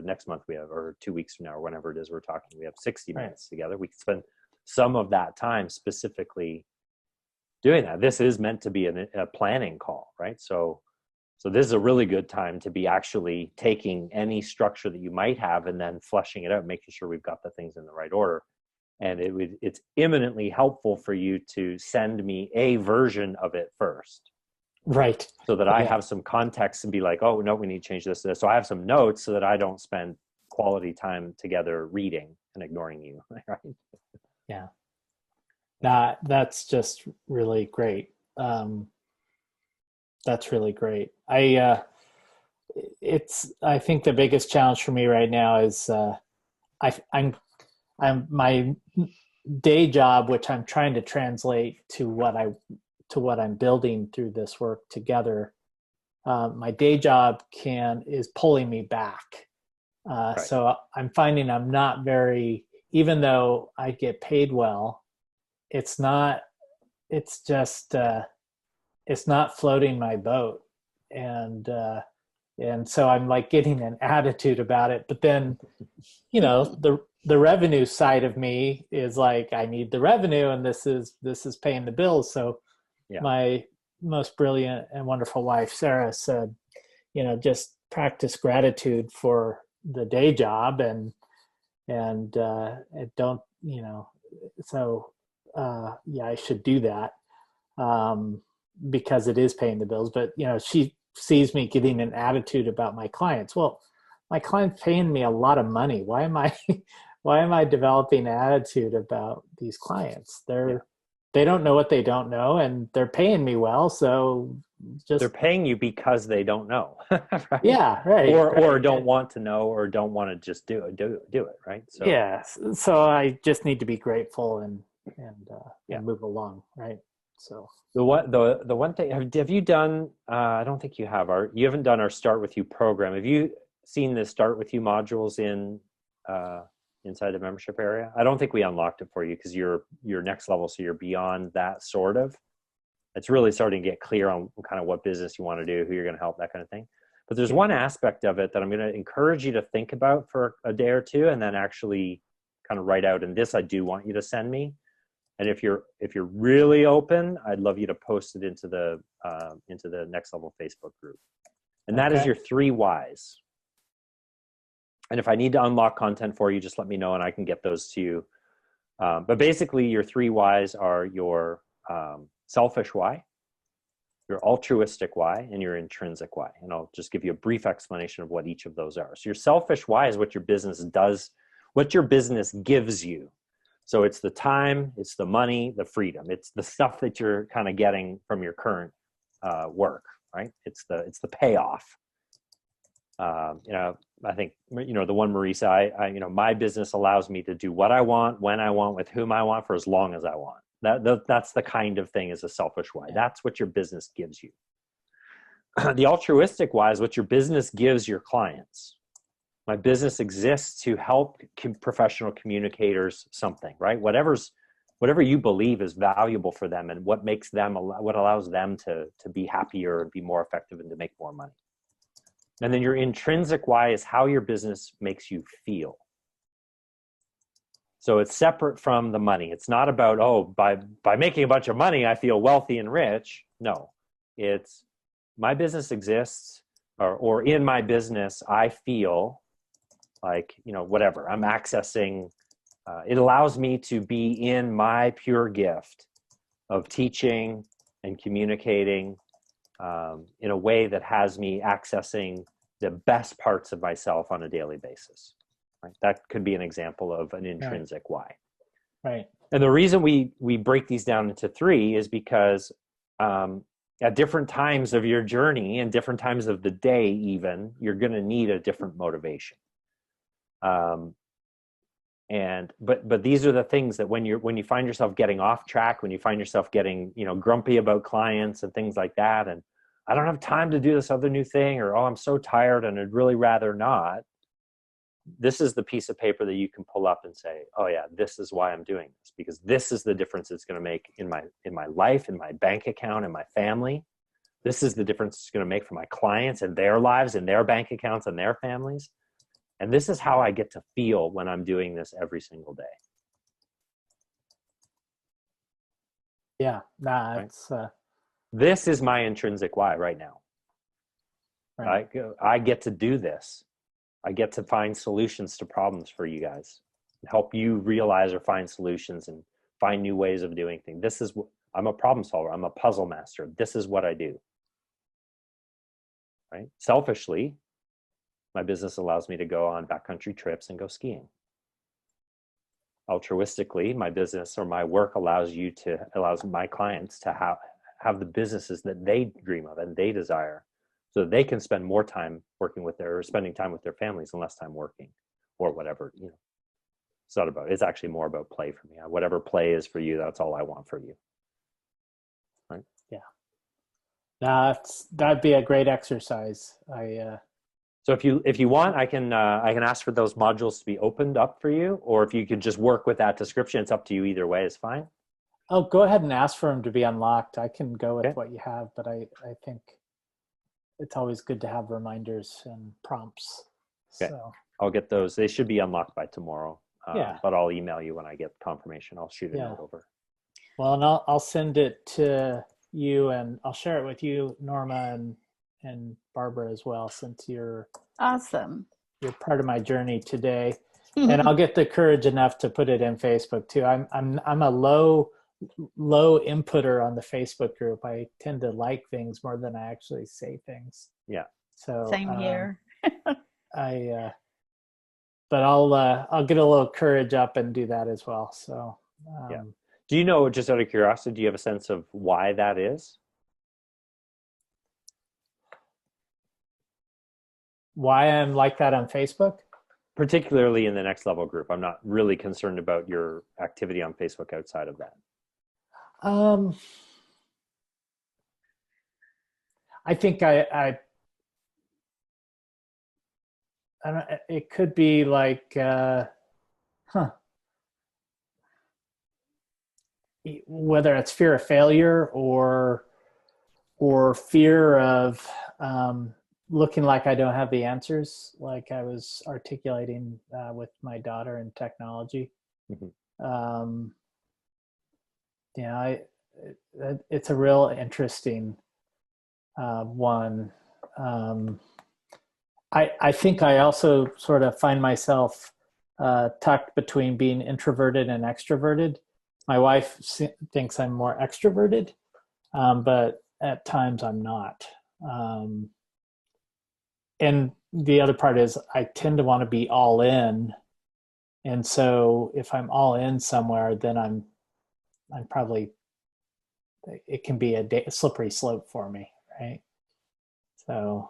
next month we have, or 2 weeks from now, or whenever it is we're talking, we have 60 minutes together. We can spend some of that time specifically doing that. This is meant to be a planning call, right? So this is a really good time to be actually taking any structure that you might have and then fleshing it out, making sure we've got the things in the right order. And it's imminently helpful for you to send me a version of it first. Right. So that I have some context and be like, oh, no, we need to change this to this. So I have some notes so that I don't spend quality time together reading and ignoring you, right? Yeah. That's just really great. That's really great. I think the biggest challenge for me right now is I'm my day job, which I'm trying to translate to what I'm building through this work together. My day job is pulling me back. So I'm finding I'm not very, even though I get paid well, it's not floating my boat. And so I'm like getting an attitude about it, but then, the revenue side of me is like, I need the revenue, and this is paying the bills. So my most brilliant and wonderful wife, Sarah, said, just practice gratitude for the day job and don't, so I should do that because it is paying the bills. But, she sees me getting an attitude about my clients. Well, my client's paying me a lot of money. Why am I developing an attitude about these clients? They don't know what they don't know, and they're paying me well. So they're paying you because they don't know. Right? Yeah. Right. Or don't want to know, or don't want to just do it. Right. So So I just need to be grateful and move along. Right. So the one thing, have you done, I don't think you have, you haven't done our Start With You program. seen the Start With You modules in inside the membership area. I don't think we unlocked it for you because you're next level, so you're beyond that sort of. It's really starting to get clear on kind of what business you want to do, who you're going to help, that kind of thing. But there's one aspect of it that I'm going to encourage you to think about for a day or two, and then actually kind of write out. And this I do want you to send me. And if you're really open, I'd love you to post it into the Next Level Facebook group. And that is your 3 whys. And if I need to unlock content for you, just let me know and I can get those to you. But basically, your 3 whys are your selfish why, your altruistic why, and your intrinsic why. And I'll just give you a brief explanation of what each of those are. So your selfish why is what your business does, what your business gives you. So it's the time, it's the money, the freedom. It's the stuff that you're kind of getting from your current work, right? It's the payoff. I think, the one Marisa, my business allows me to do what I want, when I want, with whom I want, for as long as I want. That's the kind of thing is a selfish why. That's what your business gives you. The altruistic why is what your business gives your clients. My business exists to help professional communicators something, right? Whatever you believe is valuable for them and what makes them, what allows them to be happier and be more effective and to make more money. And then your intrinsic why is how your business makes you feel. So it's separate from the money. It's not about, by making a bunch of money, I feel wealthy and rich. No, it's my business exists or in my business, I feel like, whatever I'm accessing. It allows me to be in my pure gift of teaching and communicating in a way that has me accessing the best parts of myself on a daily basis. Right? That could be an example of an intrinsic why. Right. And the reason we break these down into 3 is because at different times of your journey and different times of the day, even, you're going to need a different motivation. But these are the things that when you find yourself getting off track, when you find yourself getting, grumpy about clients and things like that, and I don't have time to do this other new thing, or, I'm so tired and I'd really rather not. This is the piece of paper that you can pull up and say, oh yeah, this is why I'm doing this, because this is the difference it's going to make in my life, in my bank account, in my family. This is the difference it's going to make for my clients and their lives and their bank accounts and their families. And this is how I get to feel when I'm doing this every single day. Yeah, it's this is my intrinsic why right now. Right. I get to do this. I get to find solutions to problems for you guys, help you realize or find solutions and find new ways of doing things. I'm a problem solver. I'm a puzzle master. This is what I do. Right. Selfishly, my business allows me to go on backcountry trips and go skiing. Altruistically, my business or my work allows my clients to have the businesses that they dream of and they desire, so that they can spend more time spending time with their families and less time working, or whatever. It's actually more about play for me. Whatever play is for you, that's all I want for you. Right? Yeah. That'd be a great exercise. So if you want, I can ask for those modules to be opened up for you, or if you could just work with that description. It's up to you. Either way is fine. Oh, go ahead and ask for them to be unlocked. I can go with what you have, but I think it's always good to have reminders and prompts. Okay. So I'll get those. They should be unlocked by tomorrow. But I'll email you when I get confirmation. I'll shoot a note over. Well, and I'll send it to you, and I'll share it with you, Norma, and Barbara as well, since you're awesome. You're part of my journey today. And I'll get the courage enough to put it in Facebook too. I'm a low inputter on the Facebook group. I tend to like things more than I actually say things. Yeah. So same here. But I'll get a little courage up and do that as well. So Do you know, just out of curiosity, do you have a sense of why that is? Why I'm like that on Facebook? Particularly in the Next Level group. I'm not really concerned about your activity on Facebook outside of that. I think I I don't, it could be like, whether it's fear of failure or fear of looking like I don't have the answers, like I was articulating with my daughter in technology. Mm-hmm. It's a real interesting one. I think I also sort of find myself tucked between being introverted and extroverted. My wife thinks I'm more extroverted, but at times I'm not. And the other part is I tend to want to be all in. And so if I'm all in somewhere, then I'm probably, it can be a slippery slope for me, right? So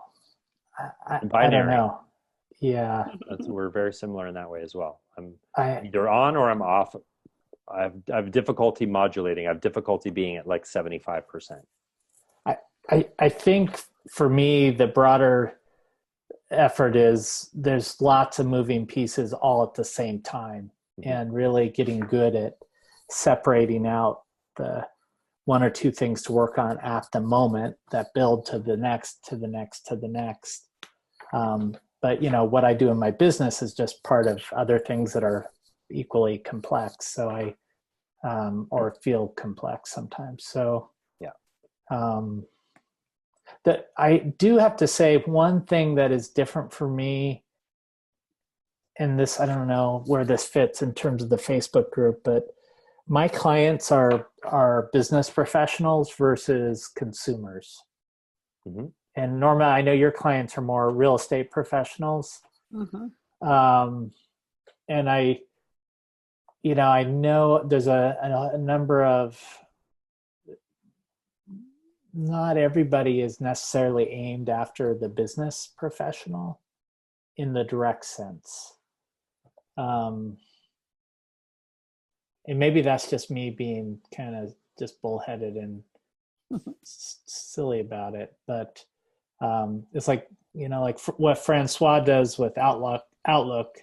I don't know. Yeah. We're very similar in that way as well. I'm either on or I'm off. I have difficulty modulating. I have difficulty being at like 75%. I think for me, the broader effort is there's lots of moving pieces all at the same time, mm-hmm. and really getting good at separating out the one or two things to work on at the moment that build to the next, to the next, to the next. But what I do in my business is just part of other things that are equally complex. So I, or feel complex sometimes. So yeah. That I do have to say one thing that is different for me, and this, I don't know where this fits in terms of the Facebook group, but my clients are business professionals versus consumers. Mm-hmm. And Norma, I know your clients are more real estate professionals. Mm-hmm. And I know there's a number of, not everybody is necessarily aimed after the business professional in the direct sense. And maybe that's just me being kind of just bullheaded and silly about it. But it's like, like what Francois does with Outlook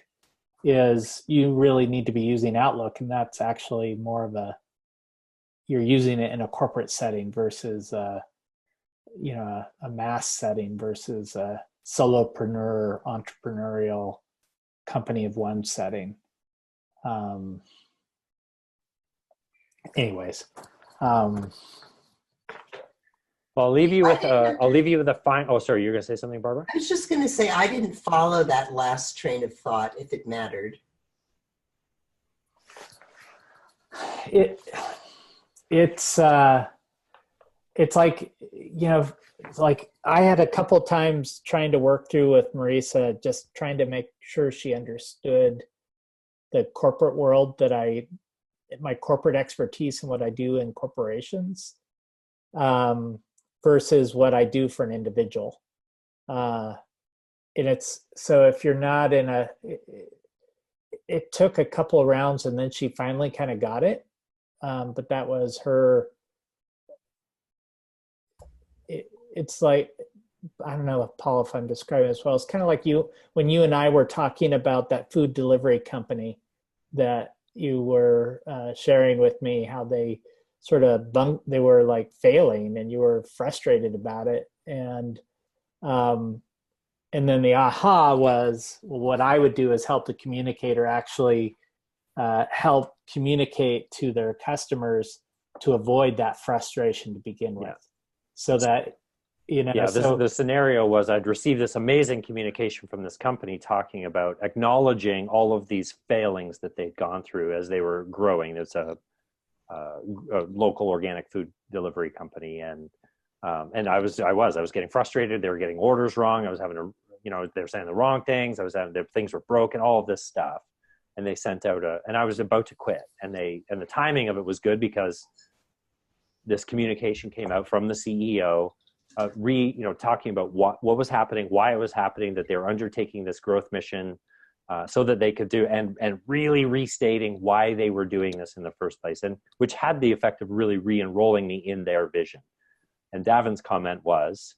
is you really need to be using Outlook. And that's actually more of you're using it in a corporate setting versus a mass setting versus a solopreneur, entrepreneurial company of one setting. Anyways, well, I'll leave you with a fine. Oh, sorry, you're going to say something, Barbara? I was just going to say I didn't follow that last train of thought, if it mattered. It's like, it's like I had a couple of times trying to work through with Marisa, just trying to make sure she understood the corporate world, my corporate expertise and what I do in corporations, versus what I do for an individual. And so if you're not it took a couple of rounds and then she finally kind of got it. But that was her. It's like, I don't know, Paul, if I'm describing it as well. It's kind of like when you and I were talking about that food delivery company that you were sharing with me, how they sort of they were like failing and you were frustrated about it. And then the aha was, well, what I would do is help the communicator actually help communicate to their customers to avoid that frustration to begin with. So that, the scenario was I'd received this amazing communication from this company talking about acknowledging all of these failings that they'd gone through as they were growing. It's a local organic food delivery company. And I was getting frustrated. They were getting orders wrong. I was having they were saying the wrong things. Their things were broken, all of this stuff. And they sent out and I was about to quit. And the timing of it was good because this communication came out from the CEO, talking about what was happening, why it was happening, that they were undertaking this growth mission so that they could do, and really restating why they were doing this in the first place, and which had the effect of really re-enrolling me in their vision. And Davin's comment was,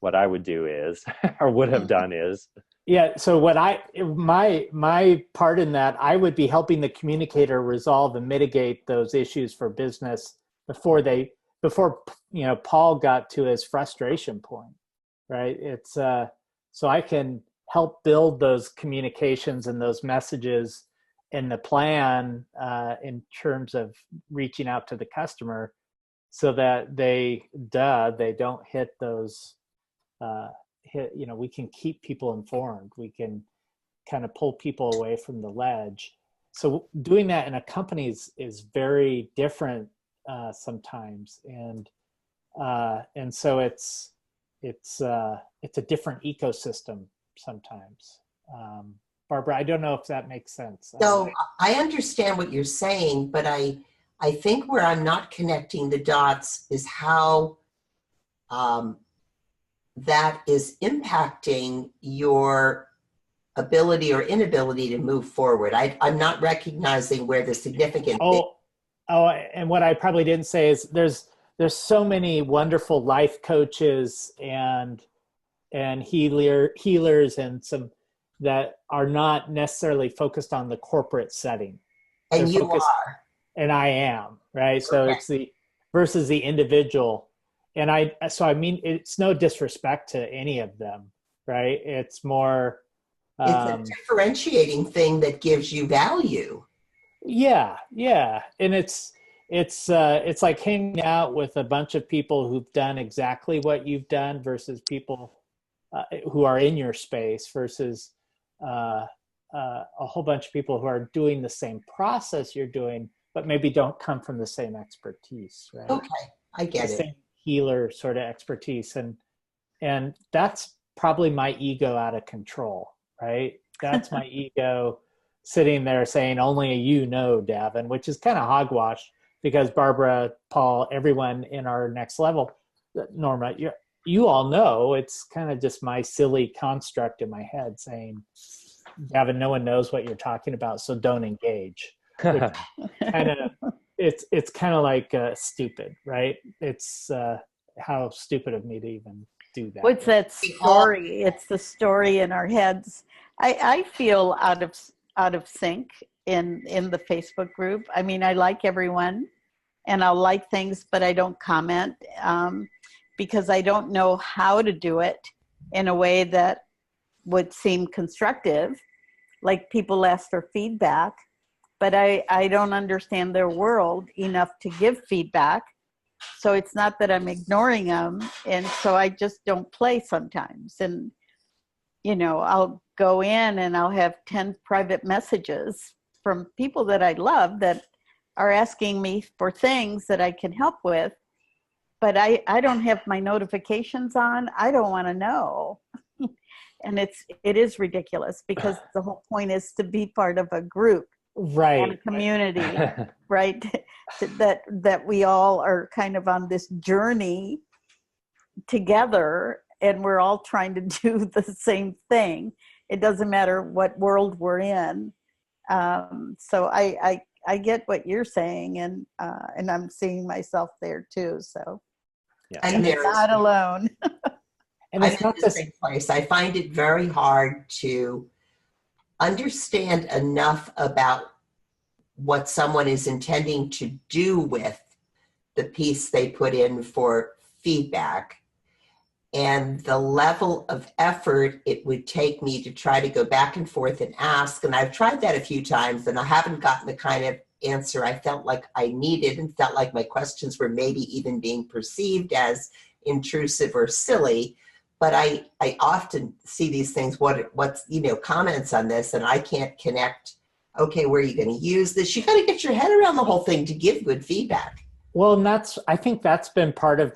what I would do is, or would have done is, Yeah. So my part in that, I would be helping the communicator resolve and mitigate those issues for business before Paul got to his frustration point, right? It's so I can help build those communications and those messages in the plan in terms of reaching out to the customer, so that they don't hit those we can keep people informed. We can kind of pull people away from the ledge. So doing that in a company is very different sometimes, and so it's a different ecosystem sometimes. Barbara, I don't know if that makes sense. So I understand what you're saying, but I think where I'm not connecting the dots is how that is impacting your ability or inability to move forward. I'm not recognizing where the significant and what I probably didn't say is there's so many wonderful life coaches and healers and some that are not necessarily focused on the corporate setting. And you are. And I am, right? So it's the versus the individual. And I mean, it's no disrespect to any of them, right? It's more it's a differentiating thing that gives you value. Yeah. And it's like hanging out with a bunch of people who've done exactly what you've done versus people who are in your space versus a whole bunch of people who are doing the same process you're doing, but maybe don't come from the same expertise, right? Okay, I get it. Same healer sort of expertise, and that's probably my ego out of control, right? That's my ego sitting there saying, only you know, Davin, which is kind of hogwash because Barbara, Paul, everyone in our next level, Norma, you all know it's kind of just my silly construct in my head saying, Davin, no one knows what you're talking about, so don't engage. It's kind of like stupid, right? It's how stupid of me to even do that. What's that story? It's the story in our heads. I feel out of sync in the Facebook group. I mean, I like everyone and I'll like things, but I don't comment because I don't know how to do it in a way that would seem constructive. Like people ask for feedback, but I don't understand their world enough to give feedback. So it's not that I'm ignoring them. And so I just don't play sometimes. And, I'll go in and I'll have 10 private messages from people that I love that are asking me for things that I can help with. But I don't have my notifications on. I don't want to know. And it is ridiculous because the whole point is to be part of a group. Right. And a community, right? that we all are kind of on this journey together and we're all trying to do the same thing. It doesn't matter what world we're in. So I get what you're saying and I'm seeing myself there too. So and I'm not alone. And it's not the same place. I find it very hard to understand enough about what someone is intending to do with the piece they put in for feedback and the level of effort it would take me to try to go back and forth and ask. And I've tried that a few times and I haven't gotten the kind of answer I felt like I needed and felt like my questions were maybe even being perceived as intrusive or silly. But I often see these things, what's comments on this, and I can't connect, okay, where are you going to use this? You got to get your head around the whole thing to give good feedback. Well, and I think that's been part of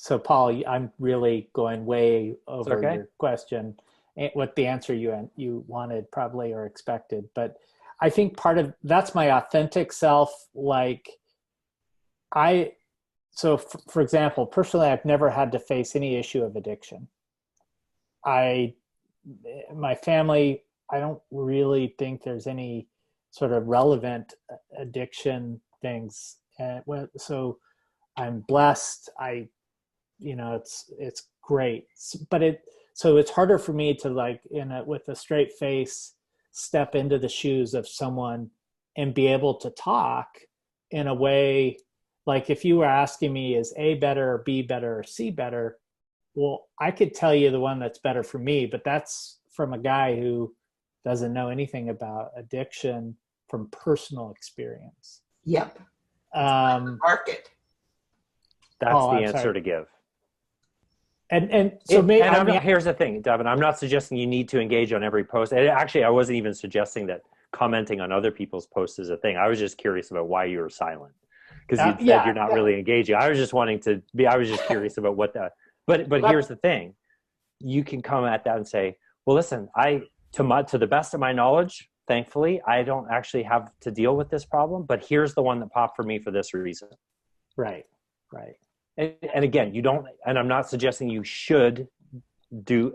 so Paul, I'm really going way over your question, what the answer you wanted probably or expected. But I think that's my authentic self. Like so for example, personally, I've never had to face any issue of addiction. My family, I don't really think there's any sort of relevant addiction things. So I'm blessed. It's great. But so it's harder for me to like with a straight face step into the shoes of someone and be able to talk in a way, like if you were asking me, is A better or B better or C better? Well, I could tell you the one that's better for me, but that's from a guy who doesn't know anything about addiction from personal experience. Yep. Market. That's the answer to give. And so here's the thing, Devin, I'm not suggesting you need to engage on every post. And actually, I wasn't even suggesting that commenting on other people's posts is a thing. I was just curious about why you were silent, because you said you're not really engaging. I was just curious about what that, but here's the thing. You can come at that and say, well, listen, to the best of my knowledge, thankfully, I don't actually have to deal with this problem, but here's the one that popped for me for this reason. Right. And again, you don't, and I'm not suggesting you should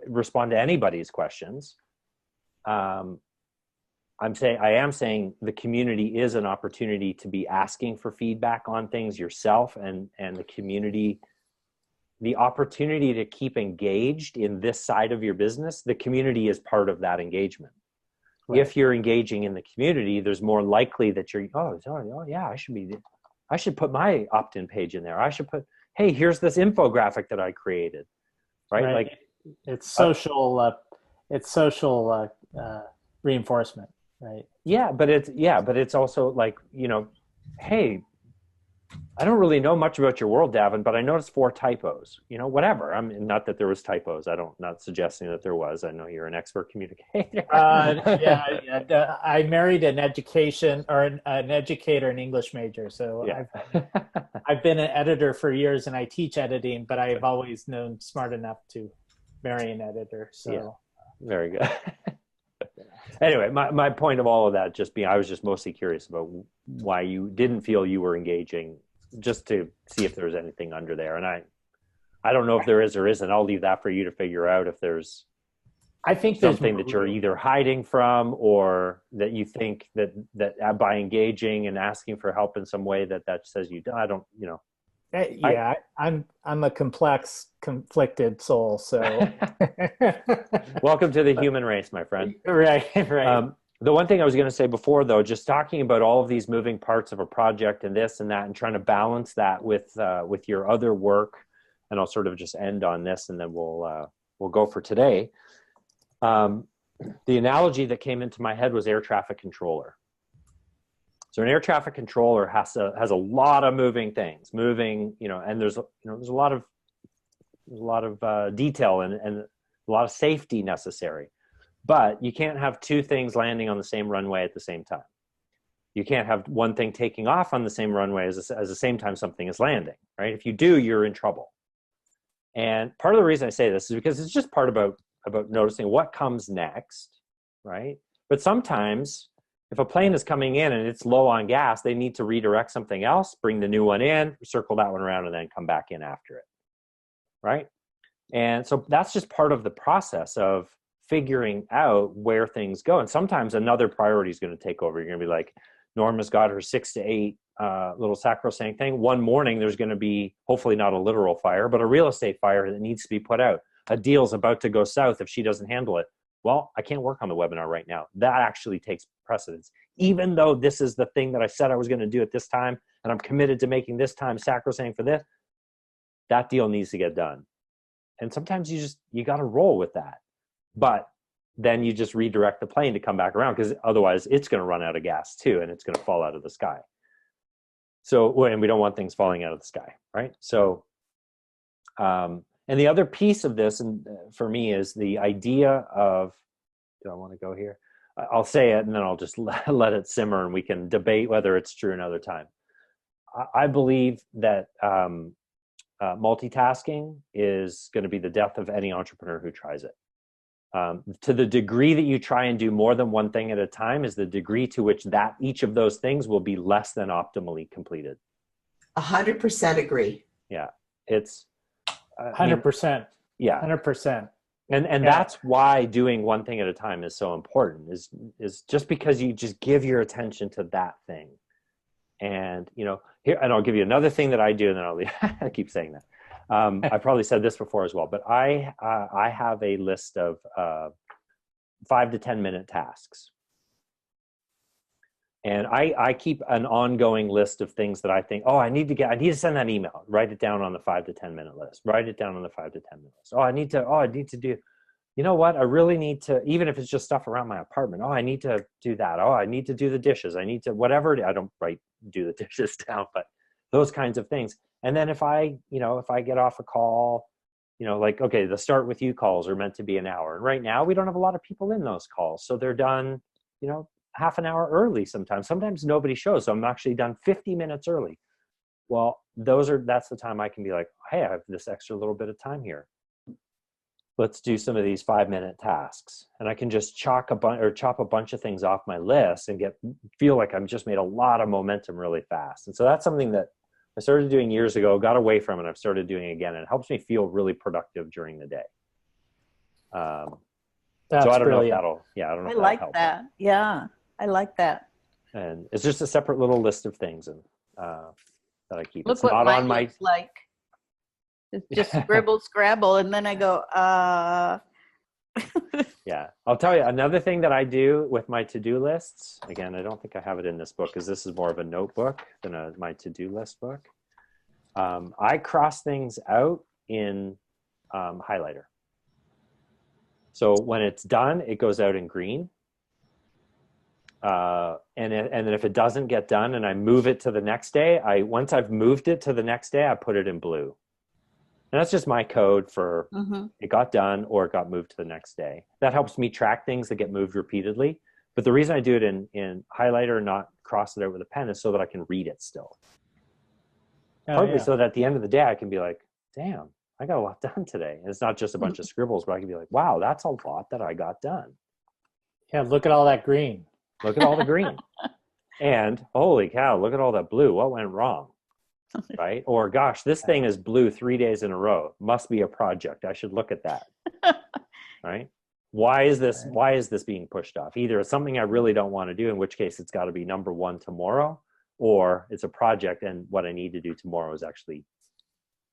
respond to anybody's questions. I am saying the community is an opportunity to be asking for feedback on things yourself, and the community, the opportunity to keep engaged in this side of your business. The community is part of that engagement. Right. If you're engaging in the community, there's more likely that you're, I should put my opt-in page in there. I should put, hey, here's this infographic that I created, right? Like it's social reinforcement, right? But it's also like, hey, I don't really know much about your world, Davin, but I noticed 4 typos, whatever. I mean, not that there was typos. Not suggesting that there was. I know you're an expert communicator. I married an educator, an English major. So yeah. I've been an editor for years, and I teach editing, but I've always known smart enough to marry an editor. So yeah. Very good. Anyway, my point of all of that I was just mostly curious about why you didn't feel you were engaging, just to see if there was anything under there. And I don't know if there is or isn't. I'll leave that for you to figure out if there's something that you're either hiding from, or that you think that by engaging and asking for help in some way that says you don't. I don't, I'm a complex, conflicted soul. So welcome to the human race, my friend. Right. The one thing I was going to say before, though, just talking about all of these moving parts of a project and this and that, and trying to balance that with your other work, and I'll sort of just end on this, and then we'll go for today. The analogy that came into my head was air traffic controller. So an air traffic controller has a lot of moving things, and there's a lot of detail and a lot of safety necessary. But you can't have 2 things landing on the same runway at the same time. You can't have one thing taking off on the same runway as the same time something is landing, right? If you do, you're in trouble. And part of the reason I say this is because it's just part about noticing what comes next, right? But sometimes if a plane is coming in and it's low on gas, they need to redirect something else, bring the new one in, circle that one around, and then come back in after it, right? And so that's just part of the process of figuring out where things go. And sometimes another priority is going to take over. You're going to be like, Norma's got her 6 to 8 little sacrosanct thing. One morning, there's going to be, hopefully not a literal fire, but a real estate fire that needs to be put out. A deal's about to go south if she doesn't handle it. Well, I can't work on the webinar right now. That actually takes precedence. Even though this is the thing that I said I was going to do at this time, and I'm committed to making this time sacrosanct for this, that deal needs to get done. And sometimes you got to roll with that. But then you just redirect the plane to come back around, because otherwise it's going to run out of gas too, and it's going to fall out of the sky. So, and we don't want things falling out of the sky, right? So, and the other piece of this, and for me, is the idea of, do I want to go here? I'll say it and then I'll just let it simmer, and we can debate whether it's true another time. I believe that multitasking is going to be the death of any entrepreneur who tries it. To the degree that you try and do more than one thing at a time is the degree to which each of those things will be less than optimally completed. 100% agree. Yeah, it's 100%. Yeah, 100%. And that's why doing one thing at a time is so important. Is just because you just give your attention to that thing, and here, and I'll give you another thing that I do, and then I'll leave. I keep saying that. I probably said this before as well, but I have a list of 5 to 10 minute tasks. And I keep an ongoing list of things that I think, oh, I need to send that email. Write it down on the 5 to 10 minute list. Write it down on the 5 to 10 minute list. I need to do, you know what? I really need to, even if it's just stuff around my apartment. Oh, I need to do that. Oh, I need to do the dishes. I need to, whatever. I don't do the dishes down, but those kinds of things. And then if I get off a call, like, okay, the Start With You calls are meant to be an hour. And right now we don't have a lot of people in those calls. So they're done, half an hour early sometimes nobody shows. So I'm actually done 50 minutes early. Well, that's the time I can be like, hey, I have this extra little bit of time here. Let's do some of these 5-minute tasks. And I can just chop a bunch of things off my list and feel like I've just made a lot of momentum really fast. And so that's something that I started doing years ago, got away from it. I've started doing it again. And it helps me feel really productive during the day. That's so I don't brilliant. know if that'll, I don't know I if like that'll help. that. Yeah, I like that. And it's just a separate little list of things that I keep. Look It's what not mine on my. looks like. It's just scribble, scrabble, and then I go, Yeah, I'll tell you another thing that I do with my to-do lists. Again, I don't think I have it in this book because this is more of a notebook than my to-do list book. I cross things out in highlighter. So when it's done, it goes out in green. And then if it doesn't get done and I move it to the next day, once I've moved it to the next day, I put it in blue. And that's just my code for it got done or it got moved to the next day. That helps me track things that get moved repeatedly. But the reason I do it in highlighter and not cross it out with a pen is so that I can read it still. Partly so that at the end of the day, I can be like, damn, I got a lot done today. And it's not just a bunch of scribbles, but I can be like, wow, that's a lot that I got done. Yeah, look at all that green. Look at all the green. And holy cow, look at all that blue. What went wrong? Right? Or gosh, this thing is blue 3 days in a row. Must be a project. I should look at that. Right? Why is this being pushed off? Either it's something I really don't want to do, in which case it's got to be number one tomorrow, or it's a project and what I need to do tomorrow is actually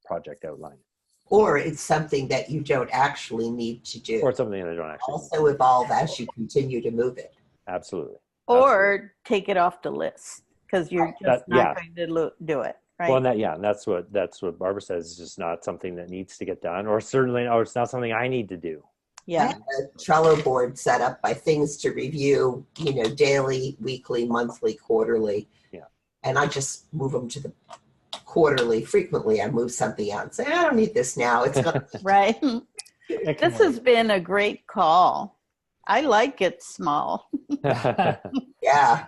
project outline. Or it's something that you don't actually need to do. Or it's something that I don't actually also evolve as you continue to move it. Absolutely. or take it off the list because you're just not going to do it. Right. Well, and that's what Barbara says. It's just not something that needs to get done, or it's not something I need to do. Yeah. I have a Trello board set up by things to review, daily, weekly, monthly, quarterly. Yeah. And I just move them to the quarterly. Frequently, I move something out and say, I don't need this now. It's not right. This has been a great call. I like it small. Yeah.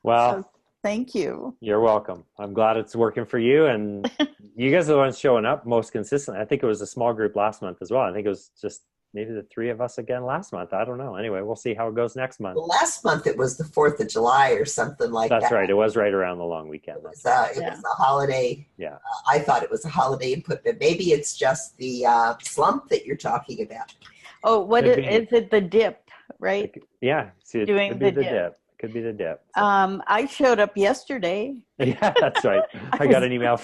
Well, so, thank you. You're welcome. I'm glad it's working for you. And you guys are the ones showing up most consistently. I think it was a small group last month as well. I think it was just maybe the three of us again last month. I don't know. Anyway, we'll see how it goes next month. Well, last month it was the 4th of July or something like that. That's right. It was right around the long weekend. It was a holiday. Yeah. I thought it was a holiday input, but maybe it's just the slump that you're talking about. Oh, is it the dip, right? Yeah. See, doing could be the dip. Could be the dip. So. I showed up yesterday. Yeah, that's right. I got an email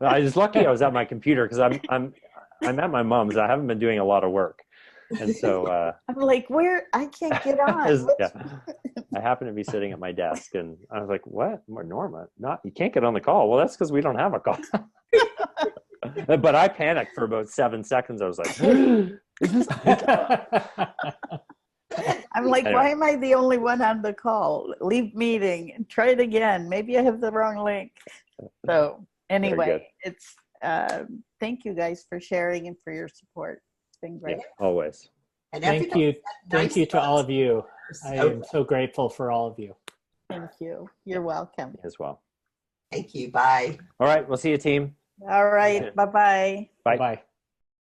I was lucky I was at my computer because I'm at my mom's. I haven't been doing a lot of work. And so I'm like, I can't get on. I happen to be sitting at my desk and I was like, what? Norma, you can't get on the call. Well, that's because we don't have a call. But I panicked for about 7 seconds. I was like, I'm like, anyway. Why am I the only one on the call? Leave meeting and try it again. Maybe I have the wrong link. So anyway, it's thank you guys for sharing and for your support. It's been great. Yeah, always. And thank you. Thank you to all of you. I am so grateful for all of you. Thank you. You're welcome. As well. Thank you. Bye. All right. We'll see you, team. All right. Bye-bye. Bye. Bye.